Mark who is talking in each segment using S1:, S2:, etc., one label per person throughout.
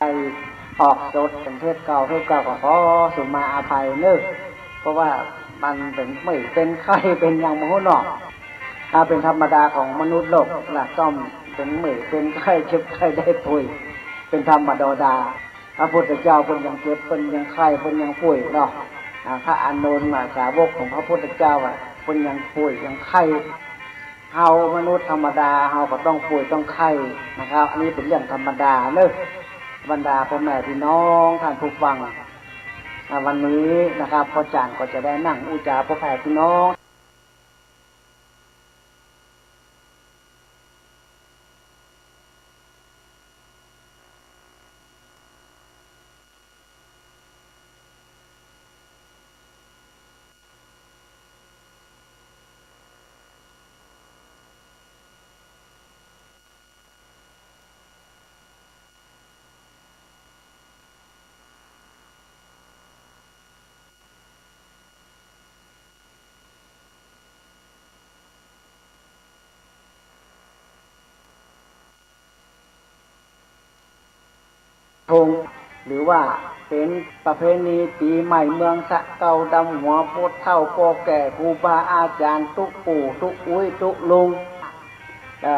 S1: ไปออกสดเป็นเทศเก่าก็ขอสุมาอภัยเน้อเพราะว่ามันเป็นไม่เป็นไข้เป็นอย่างมโหนอกเป็นธรรมดาของมนุษย์โลกล่ะต้องเป็นไม่เป็นไข้เจ็บไข้ได้ป่วยเป็นธรรมดาพระพุทธเจ้าคนยังเจ็บคนยังไข้คนยังป่วยเนาะพระอานนท์สาวกของพระพุทธเจ้าคนยังป่วยยังไข้เฮามนุษย์ธรรมดาเฮาก็ต้องป่วยต้องไข้นะครับอันนี้เป็นเรื่องธรรมดาเน้อบรรดาพ่อแม่พี่น้องท่านผู้ฟังวันนี้นะครับพ่อจานก็จะได้นั่งอุจาพ่อแผ่พี่น้องหรือว่าเป็นประเพณีปีใหม่เมืองสะเกาดำหัวโพดเท่าโปแก่ครูบาอาจารย์ทุกปู่ทุกอุ้ยทุกลุง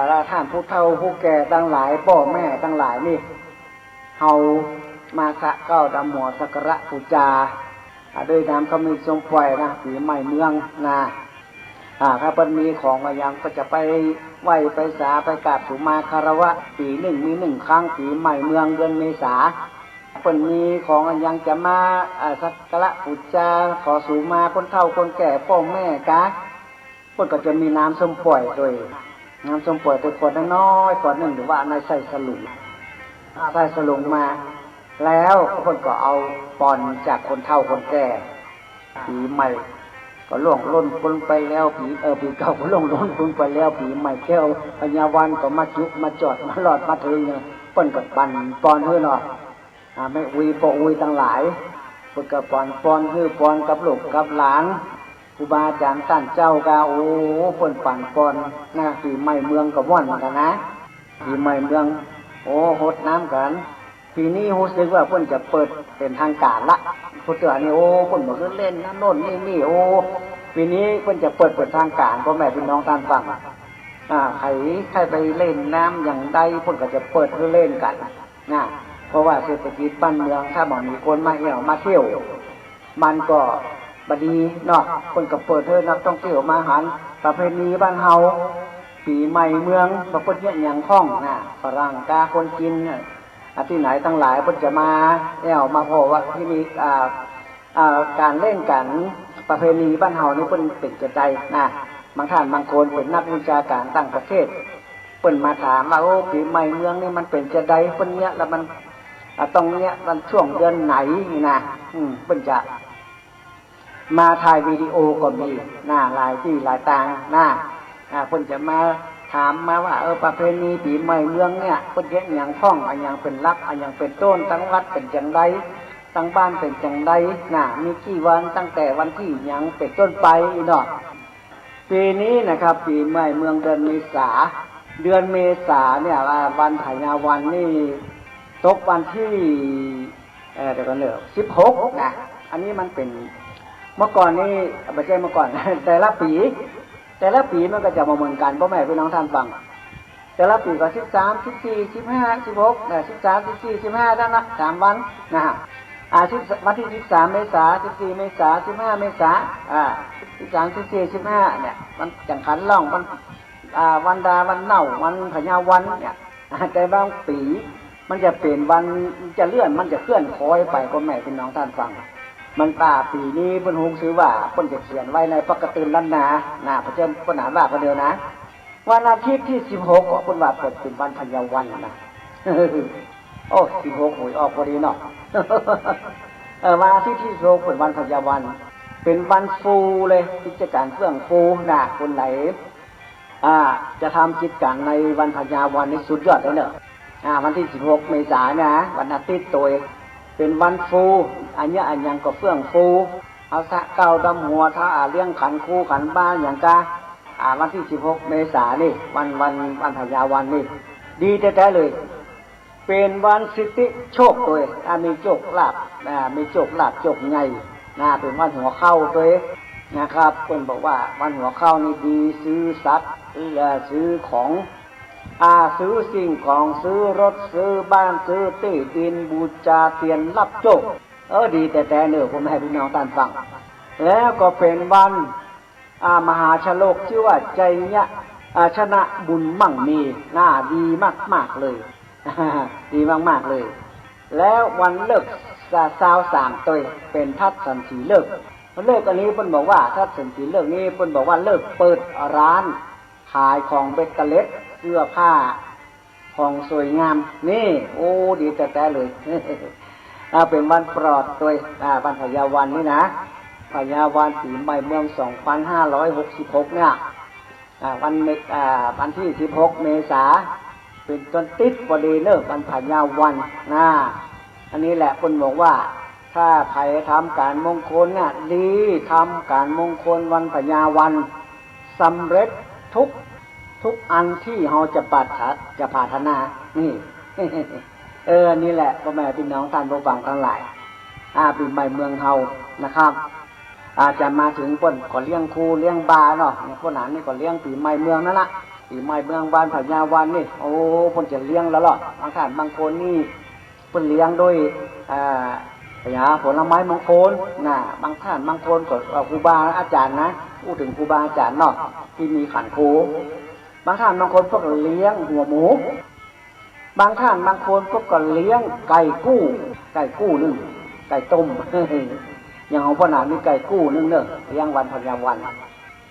S1: และท่านผู้เฒ่าผู้แก่ทั้งหลายพ่อแม่ทั้งหลายนี่เฮามาสะเกาดำหัวสักการะบูชาด้วยน้ำขมิ้นทรงปล่อยนะปีใหม่เมืองนะถ้าเป็นมีของอะไรยังก็จะไปไหว้ไปสาไปกราบสุมาคารวะปีหนึ่งมีหนึ่งครั้งปีใหม่เมืองเดือนเมษาเป็นมีของอะไรยังจะมาสักการะบูชาขอสุมาคนเฒ่าคนแก่พ่อแม่กะคนก็จะมีน้ำส้มปล่อยโดยน้ำส้มปล่อยตัวคนน้อยคนหนึ่งหรือว่าในใส่สลุงมาแล้วคนก็เอาปอนจากคนเฒ่าคนแก่ปีใหม่ก็ล่วงล้นพ้นไปแล้วปีเก่าก็ล่วงล้นพ้นไปแล้วปีใหม่แก้วปัญญาวันก็มาจุกมาจอดมาหลอดมาถึงเนี่ยเปิ้นกับปันปอนเฮือหน่อยไม่อุยปออุยทั้งหลายเปิ้นกับปอนเฮือปอนกับลูกกับหลานครูบาอาจารย์ท่านเจ้ากาโอ้เปิ้นปั่นปอนนะปีใหม่เมืองกับว่อนกันนะปีใหม่เมืองโอ้หดน้ำกันปีนี้รู้สึกว่าเพิ่นจะเปิดเป็นทางการละพุทธะนี่โอ้เพิ่นบอกเล่นนะโน่นนี่โอ้ปีนี้เพิ่นจะเปิดทางการพ่อแม่พี่น้องท่านฟังใครไปเล่นน้ำอย่างใดเพิ่นก็จะเปิดให้เล่นกันนะเพราะว่าเศรษฐกิจบ้านเมืองถ้าบ่มีคนมาเที่ยวมันก็บ่ดีเนาะเพิ่นก็เปิดให้นักท่องเที่ยวมาหันประเพณีบ้านเฮาปีใหม่เมืองบ่เพิ่นเฮ็ดหยังคล่องนะฝรั่งกาคนกินที่ไหนทั้งหลายเพิ่นจะมามาพอว่าที่มีการเล่นกันประเพณีบ้านเฮานี่เพิ่นเป็นจะใจนะบางท่านบางคนเป็นนักวิชาการต่างประเทศเพิ่นมาถามว่าโอ้ปีใหม่เมืองนี่มันเป็นจะใดเพิ่นเนี้ยแล้วมันตรงเนี้ยมันช่วงเดือนไหนนี่นะเพิ่นจะมาถ่ายวิดีโอก็มีหลายที่หลายต่างเพิ่นจะมาถามมาว่าประเพณีปีใหม่เมืองเนี่ยเพิ่นเฮ็ดหยังพ้องอันหยังเป็นลักอันหยังเป็นต้นทั้งวัดเป็นจังไดทั้งบ้านเป็นจังไดมีกี่วันตั้งแต่วันที่หยังเป็นต้นไปเนาะปีนี้นะครับปีใหม่เมืองเดือนเมษาเนี่ยวันพญาวันนี่ตกวันที่เดี๋ยวกันเด้อ16นะอันนี้มันเป็นเมื่อก่อนนี่ไม่ใช่เมื่อก่อนแต่ละปีมันก็จะมาเหมือนกันพ่อแม่พี่น้องท่านฟังแต่ละปีก็13 14 15 16 13 14 15ทั้งนั้น3วันนะฮะวันที่13เมษายน14เมษายน15เมษายน13 14 15เนี่ยมันจังขันล่องมันวันดาวันเน่าวันพญาวันเนี่ยแต่บางปีมันจะเปลี่ยนวันจะเลื่อนมันจะเคลื่อนคอยไปพ่อแม่พี่น้องท่านฟังมันปีนี้เพิ่นฮู้ชื่อว่าเพิ่นจะเขียนไว้ในปกติล้านนาเพราะฉะนั้นเพิ่นอ่านว่าคนเดียวนะวันอาทิตย์ที่16เพิ่นว่าเปิดเป็นวันพญาวันนะโอ้16หวยออกพอดีเนาะวันอาทิตย์ที่16เป็นวันพญาวันเป็นวันฟูเลยกิจการเฟื่องฟูคนไหนจะทำกิจการในวันพญาวันนี่สุดยอดเลยเนอะวันที่16เมษายนนะวันอาทิตย์ตัวเป็นวันฟูอันยังก็เฟื่องฟูเอาสะเก้าดำหัวถ้าเลี้ยงขันคู่ขันบ้านอย่างกะวันที่16เมษายนนี่วันพญาวันนี่ดีแท้ๆเลย เป็นวันสิทธิโชคตัวมีโชคลาภมีโชคลาภโชคใหญ่เป็นวันหัวเข้าตัวนะครับคนบอกว่าวันหัวเข้านี่ดีซื้อสัตว์ซื้อของซื้อสิ่งของซื้อรถซื้อบ้านซื้อที่ดินบูชาเทียนรับโชคดีแต่เนื้อผมให้พี่น้องท่านฟังแล้วก็เป็นวันมหาชโลกชื่อว่าใจเนี่ยชนะบุญมั่งมีดีมากๆเลย ดีมากๆเลยแล้ววันเลิก23ตัวเป็นทัศสันสีเลิกเลิกอันนี้เพิ่นบอกว่าทัศสันสีเลิกนี้เพิ่นบอกว่าเลิกเปิดร้านขายของเบเกอรี่เสื้อผ้าของสวยงามนี่โอ้ดีแต่เลย เป็นวันปลอดตัววันพญาวันนี่นะพญาวันปีใหม่เมือง2566เนี่ยวันที่16 เมษายนเป็นต้นติดพอดีเลิกวันพญาวันอันนี้แหละคนบอกว่าถ้าใครทำการมงคลเนี่ยดีทำการมงคลวันพญาวันสำเร็จทุกอันที่เราจะปรารถนานี่ นี่แหละพ่อแม่พี่น้องท่านผู้ฟังทั้งหลายปีใหม่เมืองเฮานะครับอาจจะมาถึงเพิ่นก็เลี้ยงครูเลี้ยงบาเนาะพวกนั้นนี่ก็เลี้ยงปีใหม่เมืองนั่นละปีใหม่เมืองบ้านพญาวันนี่โอ้เพิ่นจะเลี้ยงแล้วหรอบางท่านบางคนนี่เพิ่นเลี้ยงด้วยผลไม้มงคลบางท่านบางคนก็ครูบาอาจารย์นะพูดถึงครูบาอาจารย์เนาะที่มีขันครูบางท่านบางคนพวกเลี้ยงหัวหมูบางท่านบางคนพวกก็เลี้ยงไก่กู้นึ่งไก่ต้ม อย่างของพ่อหนามีไก่กู้นึ่งเลี้ยงวันพญาวัน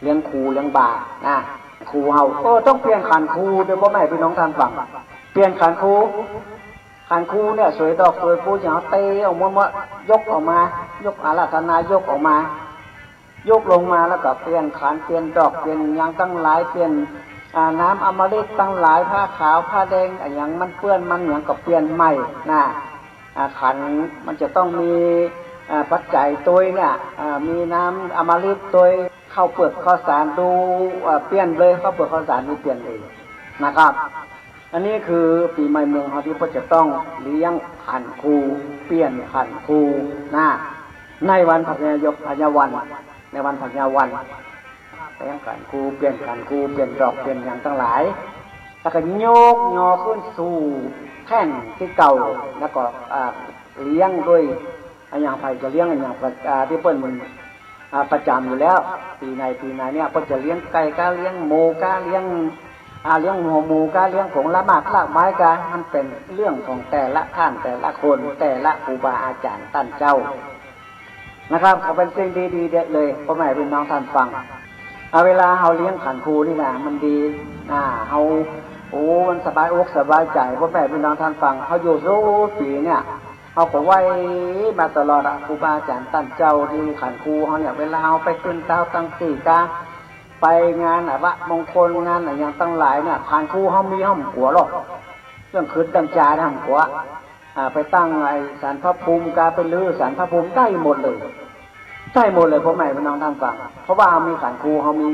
S1: เลี้ยงครูเลี้ยงบาครูเฮาต้องเปลี่ยนขันครูเดี๋ยวพ่อแม่พี่น้องท่านฟังเปลี่ยนขันครูเนี่ยสวยดอกสวยปูอย่างเตะออกมายกออกมายกอาราธนายกออกมายกลงมาแล้วก็เปลี่ยนขันเปลี่ยนดอกเปลี่ยนอย่างตั้งหลายเปลี่ยนน้ำอมฤตตั้งหลายผ้าขาวผ้าแดงอย่างมันเปื้อนมันเหมือนกับเปลี่ยนใหม่ขันมันจะต้องมีปัจจัยตัวเนี่ยมีน้ำอมฤตตัวเข้าเปลือกข้าวสารดูเปลี่ยนเลยเข้าเปลือกข้าวสารดูเปลี่ยนเลยนะครับอันนี้คือปีใหม่เมืองเขาที่พ่อจะต้องเลี้ยงขันครูเปลี่ยนขันครูในวันพญาวันในวันพญาวันเลี้ยงขันครูเปลี่ยนขันครูเปลี่ยนดอกเปลี่ยนอย่างทั้งหลายแล้วก็โยกงอขึ้นสู่แท่นที่เก่าแล้วก็เลี้ยงด้วยอย่างไผ่จะเลี้ยงอย่างที่เปิ้ลมันประจำอยู่แล้วปีในเนี่ยเปิ้ลจะเลี้ยงไก่กาเลี้ยงหมูกาเลี้ยงหัวหมูกาเลี้ยงของละหมากลากไม้กามันเป็นเรื่องของแต่ละท่านแต่ละคนแต่ละครูบาอาจารย์ท่านเจ้านะครับเขาเป็นสิ่งดีๆเด็ดเลยพ่อแม่พี่น้องท่านฟังเวลาเราเลี้ยงขันครูนี่นะมันดีเรามันสบายอกสบายใจพ่อแม่พี่น้องท่านฟังเขาอยู่รู้ปีเนี่ยเขาก็ไว้มาตลอดครูบาอาจารย์ท่านเจ้าที่ขันครูเขาเนี่ยเวลาเราไปขึ้นเต้าตั้งสี่กาไปงานมงคลงานอย่างตั้งหลายเนี่ยขันครูเขามีห้องหัวหรอกเรื่องคืนดังจาห้องหัวไปตั้งศาลพระภูมิกาไปลื้อศาลพระภูมิได้หมดเลยพ่อแม่พี่น้องท่านฟังเพราะว่าเขามีขันครูเขามี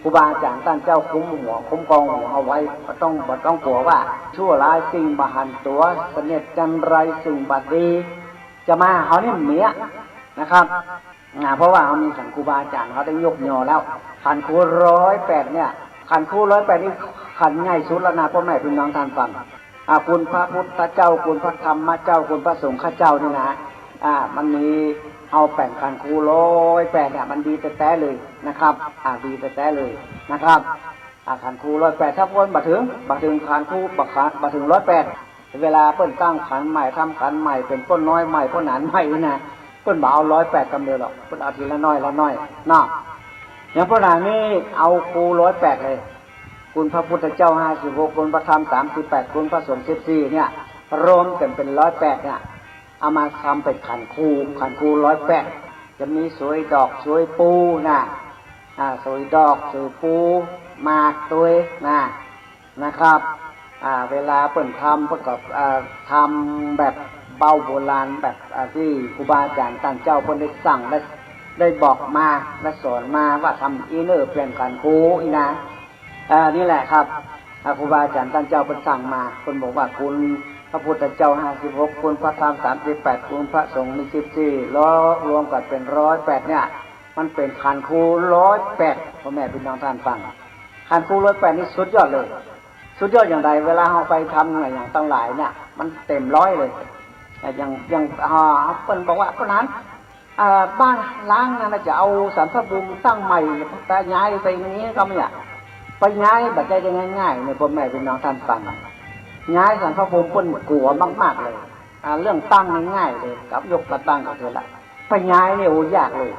S1: ครูบาอาจารย์ท่านเจ้าคุ้มกองหัวเอาไว้ต้องกลัวว่าชั่วร้ายสิ่งบหันตัวเสน็จจันไรสิ่งบัดดีจะมาเขาเนี่ยเมียนะครับเพราะว่าเขามีขันครูบาอาจารย์เขาได้ยกยอแล้วขันครู108เนี่ยขันครู108นี่ขันง่ายสุดแล้วนะพ่อแม่พี่น้องท่านฟังคุณพระพุทธเจ้าคุณพระธรรมเจ้าคุณพระสงฆ์ข้าเจ้านี่นะมันมีเอาแป่งขันครู108เนี่ยมันดีแต่เลยนะครับดีแต่เลยนะครับขันครู108ถ้าพ้นบัดถึงขันครูบัดถึง108เวลาเปิ้นตั้งขันใหม่ทำขันใหม่เป็นต้นน้อยใหม่ต้นหนานใหม่นะเปิ้นบ่เอา108กำเดียวหรอกเปิ้นเอาทีละน้อยเนาะอย่างพวกนั้นนี่เอาครู108เลยคุณพระพุทธเจ้า56คุณพระธรรม38คุณพระสงฆ์14เนี่ยรวมกันเป็น108เนี่ยเอามาทำเป็นขันครู108จะมีสวยดอกสวยปูสวยดอกสวยปูมากตัวนะครับเวลาเปิ่นทำประกอบทำแบบเบาโบราณแบบที่ครูบาอาจารย์ท่านเจ้าเพิ่นได้สั่งได้บอกมาและสอนมาว่าทำอีเนอร์เปลี่ยนขันครูนี่แหละครับครูบาอาจารย์ท่านเจ้าเพิ่นสั่งมาเพิ่นบอกว่าคุณ ระพุทธเจ้า56คุณพระธรรม38คุณพระสงฆ์มี14ล้อรวมกันเป็น108เนี่ยมันเป็นขันธ์ครู108พ่อแม่พี่น้องท่านฟังขันธ์ครู108นี่สุดยอดเลยสุดยอดอย่างไรเวลาเราไปทำอย่างตั้งหลายเนี่ยมันเต็ม100เลยอย่างเปิ้นบอกว่าเพราะนั้นบ้านล้างนั่นจะเอาสารพระภูมิตั้งใหม่แต่ย้ายไปนี้ก็ไม่อยากไปย้ายแบบได้ง่ายๆในพ่อแม่พี่น้องท่านฟังย้ายสารพระภูมิเปิ้นกลัวมากๆเลยเรื่องตั้งง่ายๆเลยกับยกกระตั้งก็เท่านั้นไปย้ายเนี่ยโอ้ยากเลย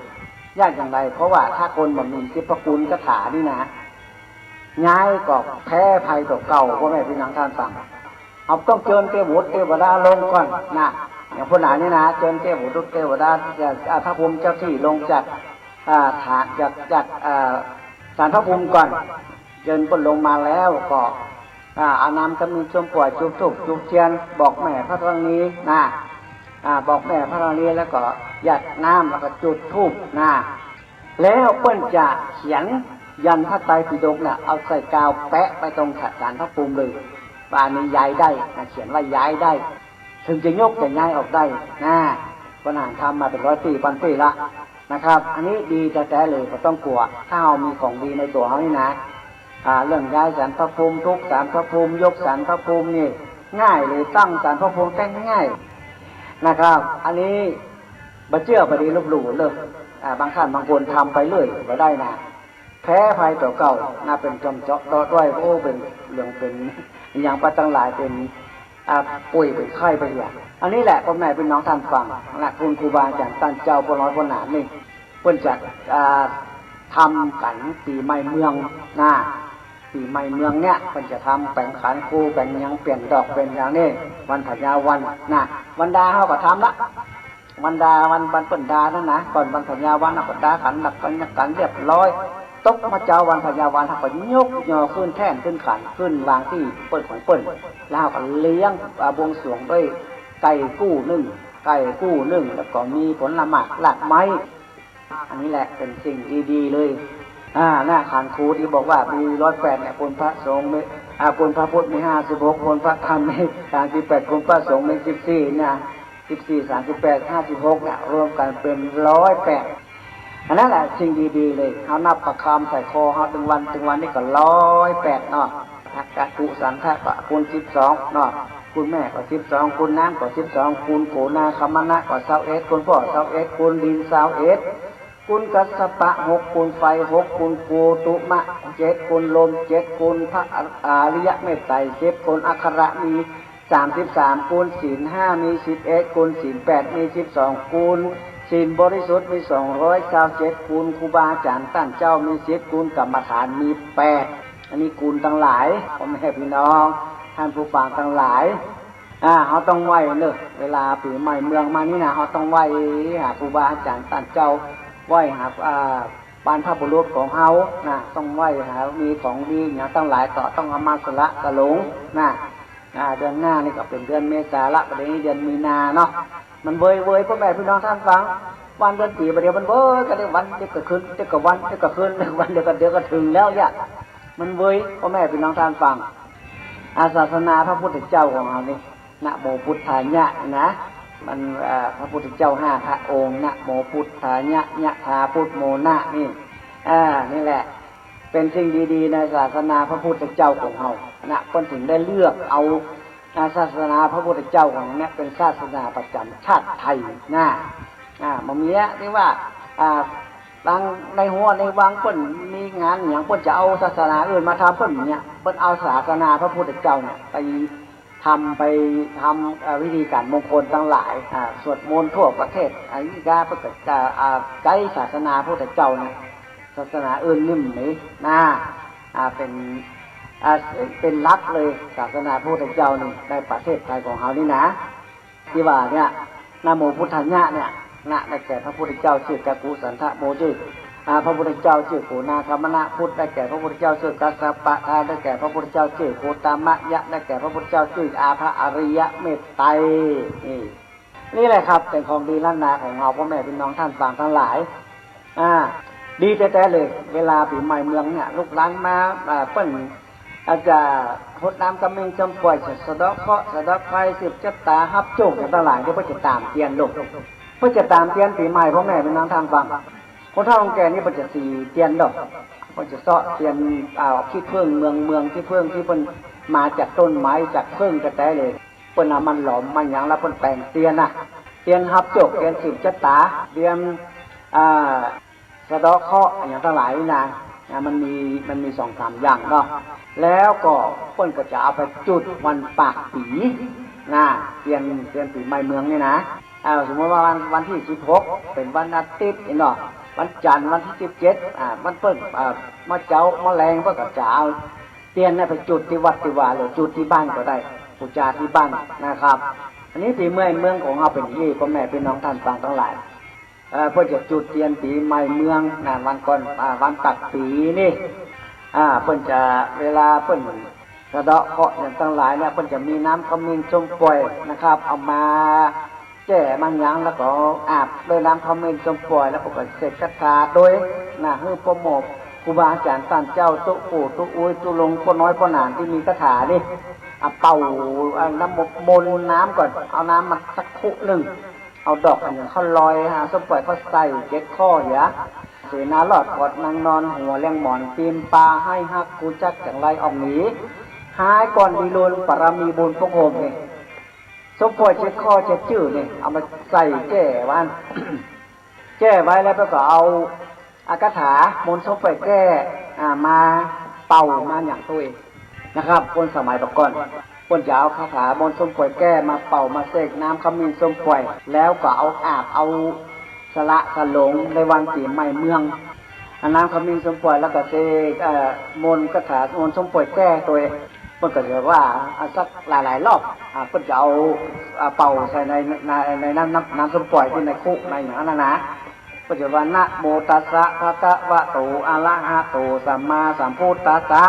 S1: ยากอย่างไรเพราะว่าถ้าคนมันมีสิพคุณคาถานี่นะย้ายก็แพ้ภัยต่อเก่าพ่อแม่พี่น้องท่านฟังเอาต้องเชิญเทวดาเทวดาลงก่อนนะอย่างพุทธานี่นะเชิญเทวดาเทวดาจากพระภูมิเจ้าที่ลงจากฐานจากสารพระภูมิก่อนเชิญคนลงมาแล้วก็อาน้ำก็มีชมป่วยจุบทุบจุบเทียนบอกแม่พระธรณีนะบอกแม่พระธรณีแล้วก็หยัดน้ำแล้วก็จุดธูปนะแล้วเปิ้นจะเขียนยันพระไตรปิฎกเนี่ยเอาใส่กาวแปะไปตรงสารพระภูมิเลยป่านี้ย้ายได้เขียนว่าย้ายได้ถึงจะยกจะย้ายออกได้นะปัญหาทำมาเป็น100 ปีพันปีละนะครับอันนี้ดีแท้ๆเลยก็ต้องกลัวถ้าเรามีของดีในตัวเขานี่นะเรื่องย้ายสารพระภูมิทุกสารพระภูมิยกสารพระภูมินี่ง่ายเลยตั้งสารพระภูมิแต่งง่ายนะครับอันนี้บัเชื่อประเดี๋ยวลบหลู่เลยบางท่านบางคนทำไปเลยก็ได้นะแพ้ภัยต่อเก่าน่าเป็นจอมเจาะต่อด้วยโอ้เป็นเรื่องเป็นอย่างประตั้งหลายเป็นป่วยเป็นไข้ไปอย่างอันนี้แหละพ่อแม่เป็นน้องท่านฟังนะคุณครูบาอาจารย์ท่านเจ้าพ่อน้อยพ่อหนานี่เพิ่นจะทำกันปีใหม่เมืองนะปีใหม่เมืองเนี่ยเพิ่นจะทำแบ่งขันครูแบ่งยังเปลี่ยนดอกเป็นอย่างนี้วันพญาวันนะวันดาเขาก็ทำละวันดาวันเปิ่นดานั่นนะก่อนวันพญาวันเปิ่นดาขันหลักกันเรียบร้อยตกมาเจ้าวันพญาวันเขาก็ยกยอขึ้นแท่นขึ้นขันขึ้นวางที่เปิ่นของเปิ่นแล้วก็เลี้ยงบวงสรวงด้วยไก่กู้นึ่งแล้วก็มีผลไม้หลากไม้อันนี้แหละเป็นสิ่งดีๆเลยหน้าขันครูที่บอกว่ามี108เนี่ยคนพระสงฆ์คนพระพุทธมี56คนพระธรรมมี38คนพระสงฆ์มี14เนี่ย14 38 56เนี่ยรวมกันเป็น108อันนั้นแหละสิ่งดีๆเลยเขานับประคำใส่คอเขาถึงวันนี่ก็108เนาะทักกะกุสันทะก็คูณ12เนาะคุณแม่ก็12คุณน้ำก็12คุณโกนาคมณะก็21คุณพ่อ21คุณดิน21คุณกัสสปะ6คุณไฟ6คุณโกตุมะ7คุณลม7คุณพระอริยเมตไตร10คุณอัคระมี33คูณศีล5มี11คูณศีล8มี12คูณศีลบริสุทธิ์มี297คูณครูบาอาจารย์ท่านเจ้ามี10คูณกรรมฐานมี8อันนี้คูณทั้งหลายพ่อแม่พี่น้องท่านผู้ฟังทั้งหลายเขาต้องไหวเนอะเวลาปีใหม่เมืองมานี่นะเขาต้องไหวหาครูบาอาจารย์ท่านเจ้าไหวหาบรรพบุรุษของเขานะต้องไหวหามีของดีอย่างทั้งหลายก็ต้องเอามาสละกระหลงนะเดือนหน้านี่ก็เป็นเดือนเมษาละประเดี๋ยวนี้เดือนมีนาเนาะมันเว้ยพ่อแม่พี่น้องท่านฟังวันเดือนปีประเดี๋ยวมันเว้ยก็เดี๋ยววันเดี๋ยวก็คืนเดี๋ยวก็วันเดี๋ยวก็คืนวันเดี๋ยวก็ถึงแล้วเนี่ยมันเว้ยพ่อแม่พี่น้องท่านฟังศาสนาพระพุทธเจ้าของเรานี่นะโมพุทธายะนะมันพระพุทธเจ้า5 พระองค์นะโมพุทธายะยะถาพุทโมนะนี่นี่แหละเป็นสิ่งดีๆในศาสนาพระพุทธเจ้าของเรานะคนถึงได้เลือกเอาศาสนาพระพุทธเจ้าของเราเป็นศาสนาประจำชาติไทยนะมันมีที่ว่าบางในหัวในวังเพิ่นมีงานอย่างเพิ่นจะเอาศาสนาอื่นมาทำเพิ่นเนี่ยเพิ่นเอาศาสนาพระพุทธเจ้าเนี่ยไปทำวิธีการมงคลทั้งหลายสวดมนต์ทั่วประเทศอันนี้ก็ประกาศใช้ศาสนาพระพุทธเจ้าเนี่ยศาสนาอื่นนิ่มไหมเป็นลักเลยศาสนาพระพุทธเจ้านี่ในประเทศไทยของเรานี่นะที่ว่าเนี่ยนะโมพุทธายะเนี่ยนะได้แก่พระพุทธเจ้าชื่อกักุสันทะโมชื่อพระพุทธเจ้าชื่อโกนาคมณะพุทธได้แก่พระพุทธเจ้าชื่อกัสสปะได้แก่พระพุทธเจ้าชื่อโคตามะยะได้แก่พระพุทธเจ้าชื่อพระอริยเมตไตรนี่แหละครับเป็นของดีล้านนาของเราพ่อแม่พี่น้องท่านฟังทั้งหลายดีแท้ๆเลยเวลาปีใหม่เมืองเนี่ยลูกหลานมาเปิ้น อาจารย์พดน้ำกำเนิดจำป่วยสะดอกเคาะสะดอกไฟสืบจัตตาฮับโจกอย่างตลาดที่เพื่อจะตามเตียนลงเพื่อจะตามเตียนปีใหม่พ่อแม่เป็นน้ำทางฟังคนเฒ่าคนแก่นี่เพื่อจะสีเตียนดอกเพื่อจะเสาะเตียนขี้เพิ่งเมืองที่เพิ่งที่เพิ่นมาจากต้นไม้จากเพิ่งกระแตเลยเพิ่นเอามันหลอมมันหยังแล้วเพิ่นแต่งเตียนน่ะเตียนฮับโจกเตียนสืบจัตตาเตียนสะดอกเคาะอย่างทั้งหลายนี่นะมันมี2-3อย่างเนาะแล้วก็เพิ่นก็จะเอาไปจุดวันปากปีนะเตียนปีใหม่เมืองนี่นะสมมติว่าวันที่16เป็นวันอาทิตย์เนาะวันจันทร์วันที่17มันเพิ่นมาเจ้ามาแรงเพิ่นก็จะเอาเตียนไปจุดที่วัดที่ว่าหรือจุดที่บ้านก็ได้ปูชาที่บ้านนะครับอันนี้ปีเมืองของเราเป็นที่พ่อแม่พี่น้องท่านฟังทั้งหลายเพื่อจะจุดเทียนปีใหม่เมืองวันก่อนวันตักปีนี่เพิ่นจะเวลาเพิ่นกระเดาะเคาะอย่างทั้งหลายเนี่ยเพิ่นจะมีน้ำขมิ้นชมปล่อยนะครับเอามาแจ่มันยั้งแล้วก็อาบด้วยน้ำขมิ้นชมปล่อยแล้วก็เสกคาถาโดยฮือโปรโมทครูบาอาจารย์ท่านเจ้าตุปู่ตุอุ้ยตุลงพ่อน้อยพ่อหนานที่มีคาถานี่เป่าน้ำมนต์น้ำก่อนเอาน้ำมาสักคุหนึ่งเอาดอกอย่างเขาลอยสมปล่อยเขาใส่7 ข้ออย่าเสนาหลอดกอดนางนอนหัวเลี้ยงหมอนปีนปลาให้ฮักกูจักจังไรออกหนีหายก่อนดีโลนปรามีบุญพวกโฮมเนี่ยสมปล่อย7 ข้อ7 ชื่อเนี่ยเอามาใส่แก้วัน แก้ไว้แล้วก็เอาอากาถามนต์สมปล่อยแก้มาเป่ามาอย่างตัวเองนะครับคนสมัยก่อนคนจะเอาคาถามนต์ส้มป่วยแก้มาเป่ามาเสกน้ำขมิ้นส้มป่วยแล้วก็เอาอาบเอาสละสลงในวันปีใหม่เมืองน้ำขมิ้นส้มป่วยแล้วก็เสกมนต์คาถามนต์ส้มป่วยแก้ตัวเพิ่นก็จะว่าสักหลายรอบเพิ่นจะเอาเป่าใส่ในน้ำส้มป่วยที่ในคุกในอย่างนั้นนะเพิ่นจะว่านะโมตัสสะภะคะวะโตอะระหะโตสัมมาสัมพุทธัสสะ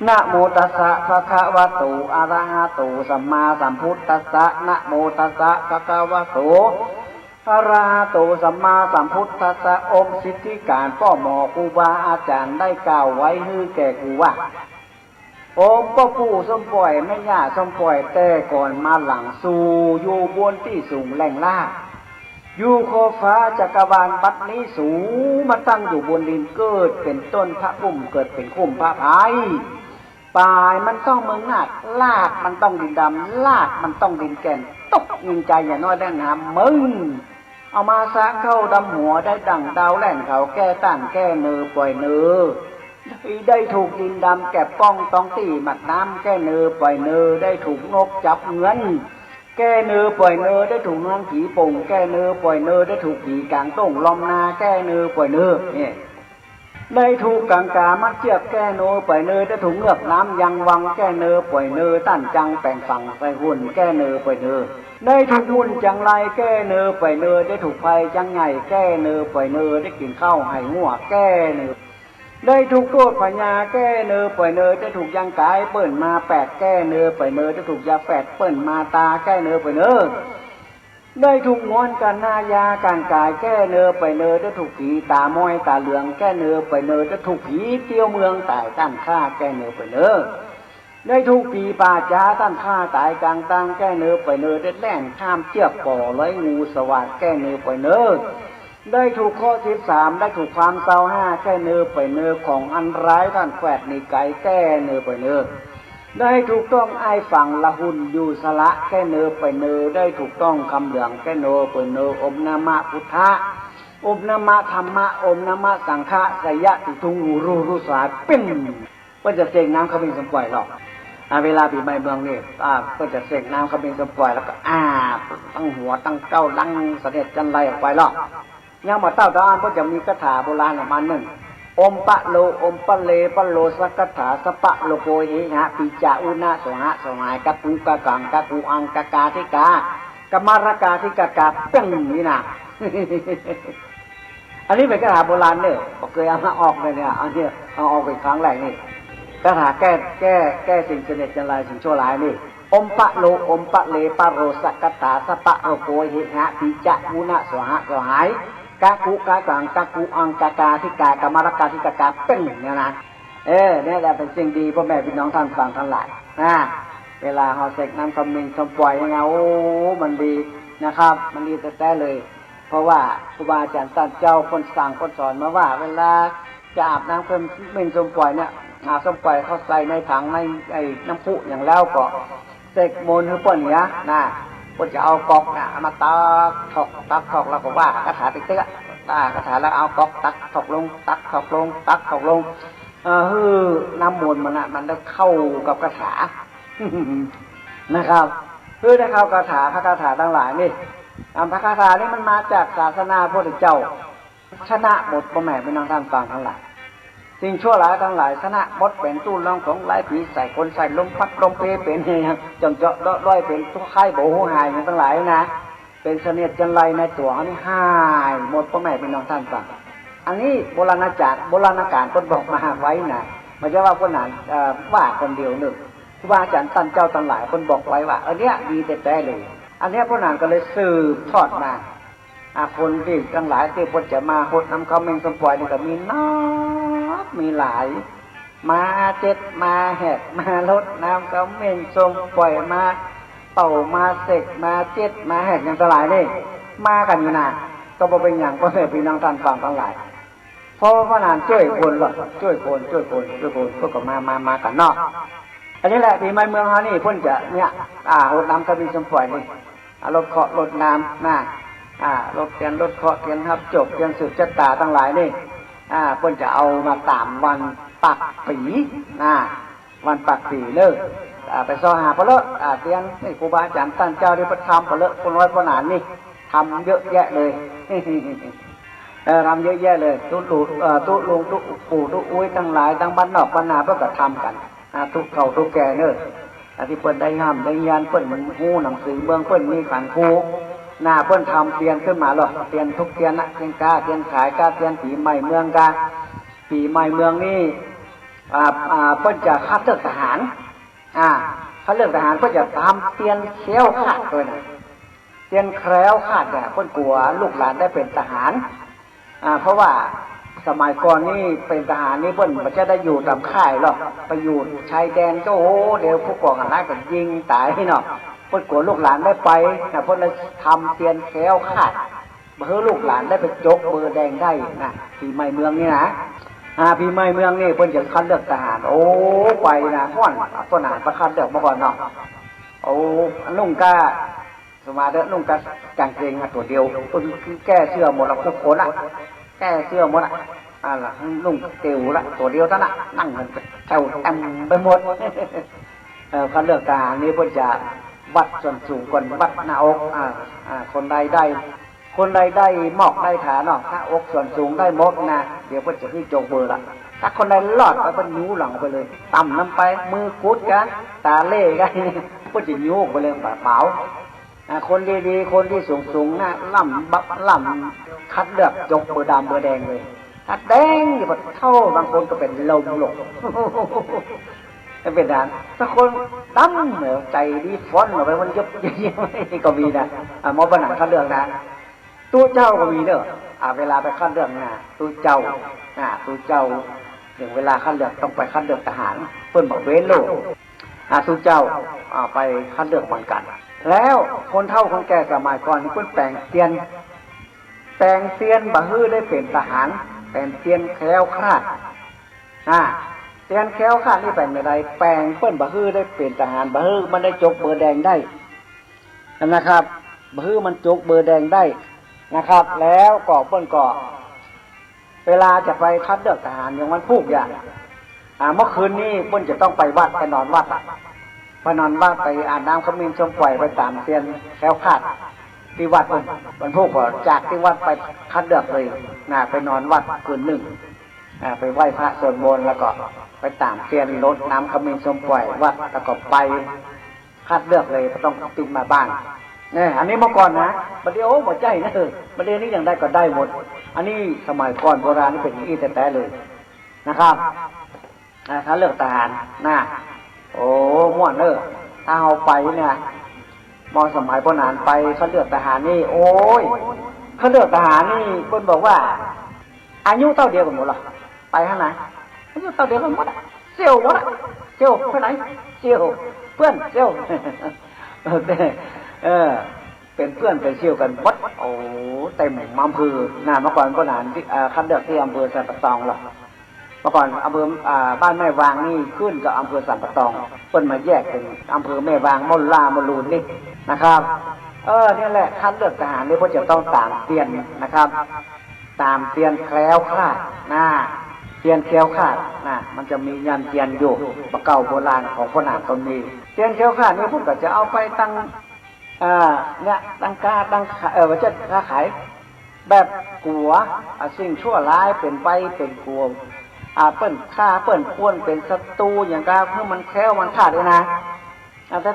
S1: นะโมตัสสะภะคะวะโตอะระหะโตสัมมาสัมพุทธัสสะนะโมตัสสะภะคะวะโตอะระหะโตสัมมาสัมพุทธัสสะองค์สิทธิการพ่อหมอครูบาอาจารย์ได้กล่าวไว้ฮือแก่กูว่าองค์พ่อปู่สมปล่อยแม่ย่าสมปล่อยแต่ก่อนมาหลังสู่อยู่บนที่สูงแหล่งล่าอยู่ขอบฟ้าจักรวาลบัดนี้สูงมาตั้งอยู่บนดินเกิดเป็นต้นพระพุ่มเกิดเป็นคุ้มพระพายปลายมันต้องเมืองนาดลากมันต้องดินดำลากมันต้องดินแก่นตกยิงใจอย่าน้อยได้งามมึงเอามาสะเข้าดำหัวได้ดั่งดาวแล่นเขาแก้ต้านแก้เนือปล่อยเนือได้ถูกดินดำแก็บป้องต้องตีหมัดน้ำแก้เนือปล่อยเนือได้ถูกนกจับเงินแก้เนือปล่อยเนือได้ถูกนางผีป่งแก้เนือปล่อยเนือได้ถูกผีกลางต้งลอมนาแก้เนือปล่อยเนือเนี่ยได้ถูกกังกามัดเชือกแก้เนือปล่อยเนือได้ถูกเงือกน้ำยังวังแก้เนือปล่อยเนือตั้นจังแปลงฝั่งไปหุ่นแก้เนือปล่อยเนือได้ถูกมุ่นจังไรแก้เนือปล่อยเนือได้ถูกไฟจังไงแก้เนือปล่อยเนือได้กินข้าวไห่หัวแก้เนือได้ถูกโทษพญาแก้เนือปล่อยเนือได้ถูกยังกายเปิ่นมา8แก้เนือปล่อยเนือได้ถูกยาแฝดเปิ่นมาตาแก้เนือปล่อยเนือได้ถูกงอนกันนายาการกายแก้เนือปล่อยเนือได้ถูกผีตาม้อยตาเหลืองแก้เนือปล่อยเนือได้ถูกผีเตี้ยวเมืองตายตั้นฆ่าแก้เนือปล่อยเนือได้ถูกผีป่าจ้าตั้นฆ่าตายกลางตังแก้เนือปล่อยเนือได้แล่นข้ามเชือกป่อร้อยงูสวัสดแก้เนือปล่อยเนือได้ถูกข้อ13ได้ถูกความเศร้า5แก้เนือปล่อยเนือของอันร้ายท่านแฝดในไก่แก้เนือปล่อยเนือได้ถูกต้องไอ้ฝั่งละหุนอยู่สละแก้เนือปล่อยเนือได้ถูกต้องคำเหลืองแก้เนือปล่อยเนืออมนามะพุทธะอมนามะธรรมะอมนามะสังฆะสยะติทุงรูสาปิ้งก็จะเสกน้ำเขาเป็นสมปล่อยหรอกเวลาปีใหม่เมืองนี่ก็จะเสกน้ำเขาเป็นสมปล่อยแล้วก็ตั้งหัวตั้งเก้าลังเสด็จจันไรออกไปหรอกยังมาเต้าตาอันก็จะมีคาถาโบราณประมาณหนึ่งอมปะโลอมปะเลปะโลสักคาถาสปะโลโกหิหะปิจาอุณะสหะสหายกักุกะกังกักุอังกะกาธิกากมารกาธิกากาเป็นนี่นะ อันนี้เป็นคาถาโบราณเนี่ยเคยเอามาออกเลยเนี่ยเอาเนี่ยเอาออกเป็นครั้งแรกนี่คาถาแก้สิ่งเสด็จจันไรสิ่งชั่วร้ายนี่อมปะโลอมปะเลปะโรสักคาถาสปะโลโกหิหะปิจาอุณะสหะสหายกากุกากังกากุอังกากาธิกากมารกาธิกากาเป็นเนี่ยนะ เนี่ยแหละเป็นสิ่งดีพ่อแม่พี่น้องท่านฟังทั้งหลายนะเวลาเขาเสกน้ำคำมิงคำปล่อยยังไงโอ้มันดีนะครับมันดีแต่เลยเพราะว่าครูบาอาจารย์ท่านเจ้าคนสั่งคนสอนมาว่าเวลาจะอาบน้ำคำมิงคำปล่อยเนี่ยอาบคำปล่อยเขาใส่ในถังในไอ้น้ำพุอย่างแล้วก็เสกมนต์ให้เปิ้นเนี้ยนะเปิ้นจะเอากอกน่ะมาตักถอกแล้วก็ว่าคาถาติ๊กติ๊กคาถาแล้วเอากอกตักถอกลงตักถอกลงตักถอกลงน้ำมนต์มันได้เข้ากับคาถา นะครับได้เข้าคาถาพระคาถาทั้งหลายนี่พระคาถานี่มันมาจากศาสนาพระพุทธเจ้าชนะหมดพ่อแม่พี่น้องท่านฟังทั้งหลายสิ่งชั่วร้ายทั้งหลายชนะหมดเป็นตู้รองของไล่ผีใส่คนใส่ลมพัดลมเพเป็นอย่างจงเจาะด้อยเป็นทุกข์ไข้โบหูหายทั้งหลายนะเป็นเสนียดจันไรในตัวนี่หายหมดพ่อแม่พี่น้องท่านฟังอันนี้โบราณการคนบอกมาไว้นะไม่ใช่ว่าคนนั้นว่าคนเดียวหนึ่งครูบาอาจารย์ท่านเจ้าทั้งหลายคนบอกไว้ว่าอันเนี้ยดีแต่เลยอันเนี้ยพวกนั้นก็เลยสืบทอดมาคนที่ทั้งหลายที่พวกจะมาหดน้ำเขาเมงสมปล่อยนี่ก็มีน้อยมีหลายมาเจ็ดมาแหกมาลดน้ำเขาเมงสมปล่อยมาเต่ามาเสกมาเจ็ดมาแหกอย่างทั้งหลายนี่มากันอยู่นะก็บ่เป็นอย่างพ่อแม่พี่น้องท่านฟังทั้งหลายเพราะว่านานช่วยคนหรอช่วยคนพวกก็มากันเนาะอันนี้แหละปีใหม่เมืองเขานี่พ่นจะเนี่ยรดน้ำกระบี่สมปล่อยนี่รถเคาะรถน้ำรถเทียนรถเคาะเทียนครับจบเทียนสืบชะตาทั้งหลายนี่พ่นจะเอามาตามวันปักปีวันปักปีเลิกไปซ้อหาพระเลอะเตียนนี่ครูบาอาจารย์ท่านเจ้าที่ประทำพระเลอะคนร้อยพระหนานนี่ทำเยอะแยะเลยทำเยอะแยะเลยตุลุงตุปู่ตุอุ้ยทั้งหลายทั้งบ้านนอกบ้านนาเพื่อก็ทำกันทุกเก่าทุกแก่เนอะที่เปิ้นได้ห้ามได้ยันเปิ้นมันหูหนังสือเมืองเปิ้นมีขันครูเปิ้นทำเตียนขึ้นมาหรอกเตียนทุกเตียนนะเตียนกาเตียนขายกาเตียนผีใหม่เมืองกาผีใหม่เมืองนี่เปิ้นจะคัดเลือกทหารคัดเลือกทหารเปิ้นจะทำเตียนเขี้ยวขาดด้วยนะเตียนแคล้วขาดเนี่ยเปิ้นกลัวลูกหลานได้เป็นทหารเพราะว่าสมัยก่อนนี่เป็นทหารนี่เพิ่นมันจะได้อยู่ตามค่ายหรอกไปอยู่ชายแดนก็โอ้เดี๋ยวผู้ก่อการร้ายก็ยิงตายเนาะเพิ่นกลัวลูกหลานได้ไปนะเพิ่นเลยทำเตียนแคล้วขาดเพื่อลูกหลานได้ไปจกเบอร์แดงได้นะปีใหม่เมืองนี่นะปีใหม่เมืองนี่เพิ่นจะคัดเลือกทหารโอ้ไปนะพ่อนต้นหารประคัดเลือกมาก่อนเนาะโอ้นุ่งกาสมาเด้อนุ่งกากางเกงตัวเดียวเพิ่นแก้เสื้อหมดแล้วทุกคนแก้เสื้อหมดล่ะนุ่งเตียวละตัวเดียวท่านนั่งมันเจ้าเต็มไปหมดคัดเลือกทหารนี่เพิ่นจะวัดส่วนสูงก่อนวัดหน้าอกคนใดได้หมอกได้ฐานเนาะถ้าอกส่วนสูงได้หมดนะเดี๋ยวเพิ่นจะให้โจกเบอร์ละถ้าคนใดลอดไปเพิ่นนิ้วหลังไปเลยต่ำน้ำไปมือกุดกันตาเล่กันเพิ่นจะนิ้วไปเลยเปล่าคนดีๆคนที่สูงนะล่ำคัดเลือกยกเบอร์ดำเบอร์แดงเลยถ้าแดงอยู่แบบเท่าบางคนก็เป็นลมหลงไม่เป็นนั้นถ้าคนตั้มเหนือใจดีฟ้อนออกไปมันยกยิ่งก็มีนะมอบันหนังคัดเลือกนะตู้เจ้าก็มีเนอะเวลาไปคัดเลือกนะตู้เจ้าอย่างเวลาคัดเลือกต้องไปคัดเลือกทหารเพื่อนบอกเว้นโลกตู้เจ้าไปคัดเลือกเหมือนกันแล้วคนเฒ่าคนแก่สมัยก่อนนี่เพิ่นแปลงเซียนบ่ฮื้อได้เป็นทหารเป็นเซียนแคล้วคลาดเซียนแคล้วคลาดนี่แปลงไม่ได้แปลงเพิ่นบ่ฮื้อได้เป็นทหารบ่ฮื้อมันได้จกเบอร์แดงได้นะครับบ่ฮื้อมันจกเบอร์แดงได้นะครับแล้วก็เพิ่นก็เวลาจะไปคัดเลือกทหารอย่างมันพูกอย่างเมื่อคืนนี้เพิ่นจะต้องไปวัดไปนอนวัดไปนอนบ้านไปอาบน้ำขมิ้นชมปล่อยไปตามเตียนแคล้วคลาดที่วัดมันพวกจากที่วัดไปคัดเลือกเลยไปนอนวัดคืนหนึ่งไปไหว้พระสวดมนต์แล้วก็ไปตามเตียนรดน้ำขมิ้นชมปล่อยวัดแล้วก็ไปคัดเลือกเลยต้องติดมาบ้านเนี่ยอันนี้เมื่อก่อนนะประเดี๋ยวหมดใจนะประเดี๋ยวนี้ยังได้ก็ได้หมดอันนี้สมัยก่อนโบราณนี่เป็นอย่างนี้แต่เลยนะครับคัดเลือกทหารโอ้ม่วนถ้าเอาไปเนี่ยมอสมัยพนานไปเขาเลือกทหารนี่โอ้ยเขาเลือกทหารนี่คนบอกว่าอายุเท่าเดียวกันหมดหรอไปข้างไหน อายุเท่าเดียวกันหมดเซี่ยวหมดเซี่ยวไปไหนเซี่ยวเพื่อนเซี่ยวเป็นเพื่อนเป็นเซี่ยวกันหมดโอ้เต็มอำเภอนานเมื่อก่อนก็นานที่คัดเลือกที่อำเภอสันปะตองหรอกเมื่อก่อนอำเภอบ้านแม่วางนี่ขึ้นกับอำเภอสันปะตองเพิ่นมาแยกเป็นอำเภอแม่วางมอลลามอลูนนี่นะครับนี่แหละคัดเลือกทหารนี่เพราะจะต้องตามเตียนนะครับตามเตียนแคล้วคลาดเตียนแคล้วคลาดมันจะมียันเตียนอยู่ประเก่าโบราณของพ่อหนามตนนี้เตียนแคล้วคลาดนี่พวกก็จะเอาไปตั้งเนี่ยตั้งกาตั้งว่าจะค้าขายแบบกลัวสิ่งชั่วร้ายเป็นไปเป็นกลัวเปิ้นฆ่าเปิ้นควนเป็นศัตรูอย่างกาเพื่อมันแคล้วมันขาดด้วยนะ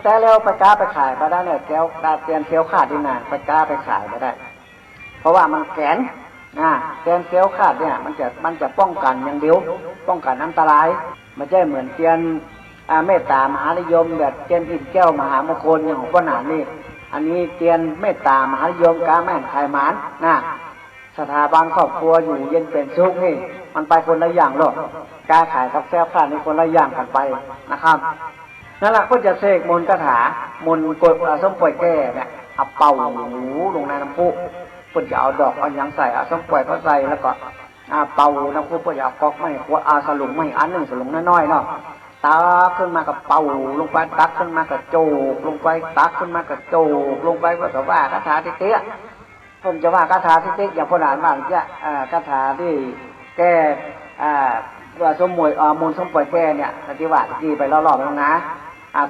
S1: แต่แล้วไปกาไปขายไปได้เนี่ยแก้วเตียนแคล้วขาดด้วยนะไปกาไปขายไปได้เพราะว่ามันแข็งเตียนแคล้วขาดเนี่ยมันจะป้องกันอย่างเดียวป้องกันอันตรายไม่ใช่เหมือนเตียนเมตตามหานิยมแบบเตียนอินแก้วมหามงคลอย่างของพ่อหนานนี่อันนี้เตียนเมตตามหานิยมกาแม่นขายหมานสถาบันครอบครัวอยู่เย็นเป็นสุขนี่มันไปคนละอย่างหรอกการขายกับแก้วขาดนี่คนละอย่างกันไปนะครับนั่นแหละก็จะเสกมนต์คาถามนต์กดส้มปล่อยแก่เนี่ยเอาเป่าหูลงในน้ำพุเพื่อจะเอาดอกเอายังใส่ส้มปล่อยเขาใส่แล้วก็เป่าน้ำพุเพื่อจะเอาก๊อกไม่ขวดสลุงไม่อันหนึ่งสลุงน้อยๆเนาะตักขึ้นมากับเป่าลงไปตักขึ้นมากับโจกลงไปตักขึ้นมากับโจกลงไปว่ากับว่าคาถาเตี้ยผมจะว่าคาถาเตี้ยอย่างพนานบ้างจะคาถาที่แก้ว่าสมมวยมนต์สมปล่อยแก้เนี่ยที่ว่าที่ไปล่อๆแล้วนะ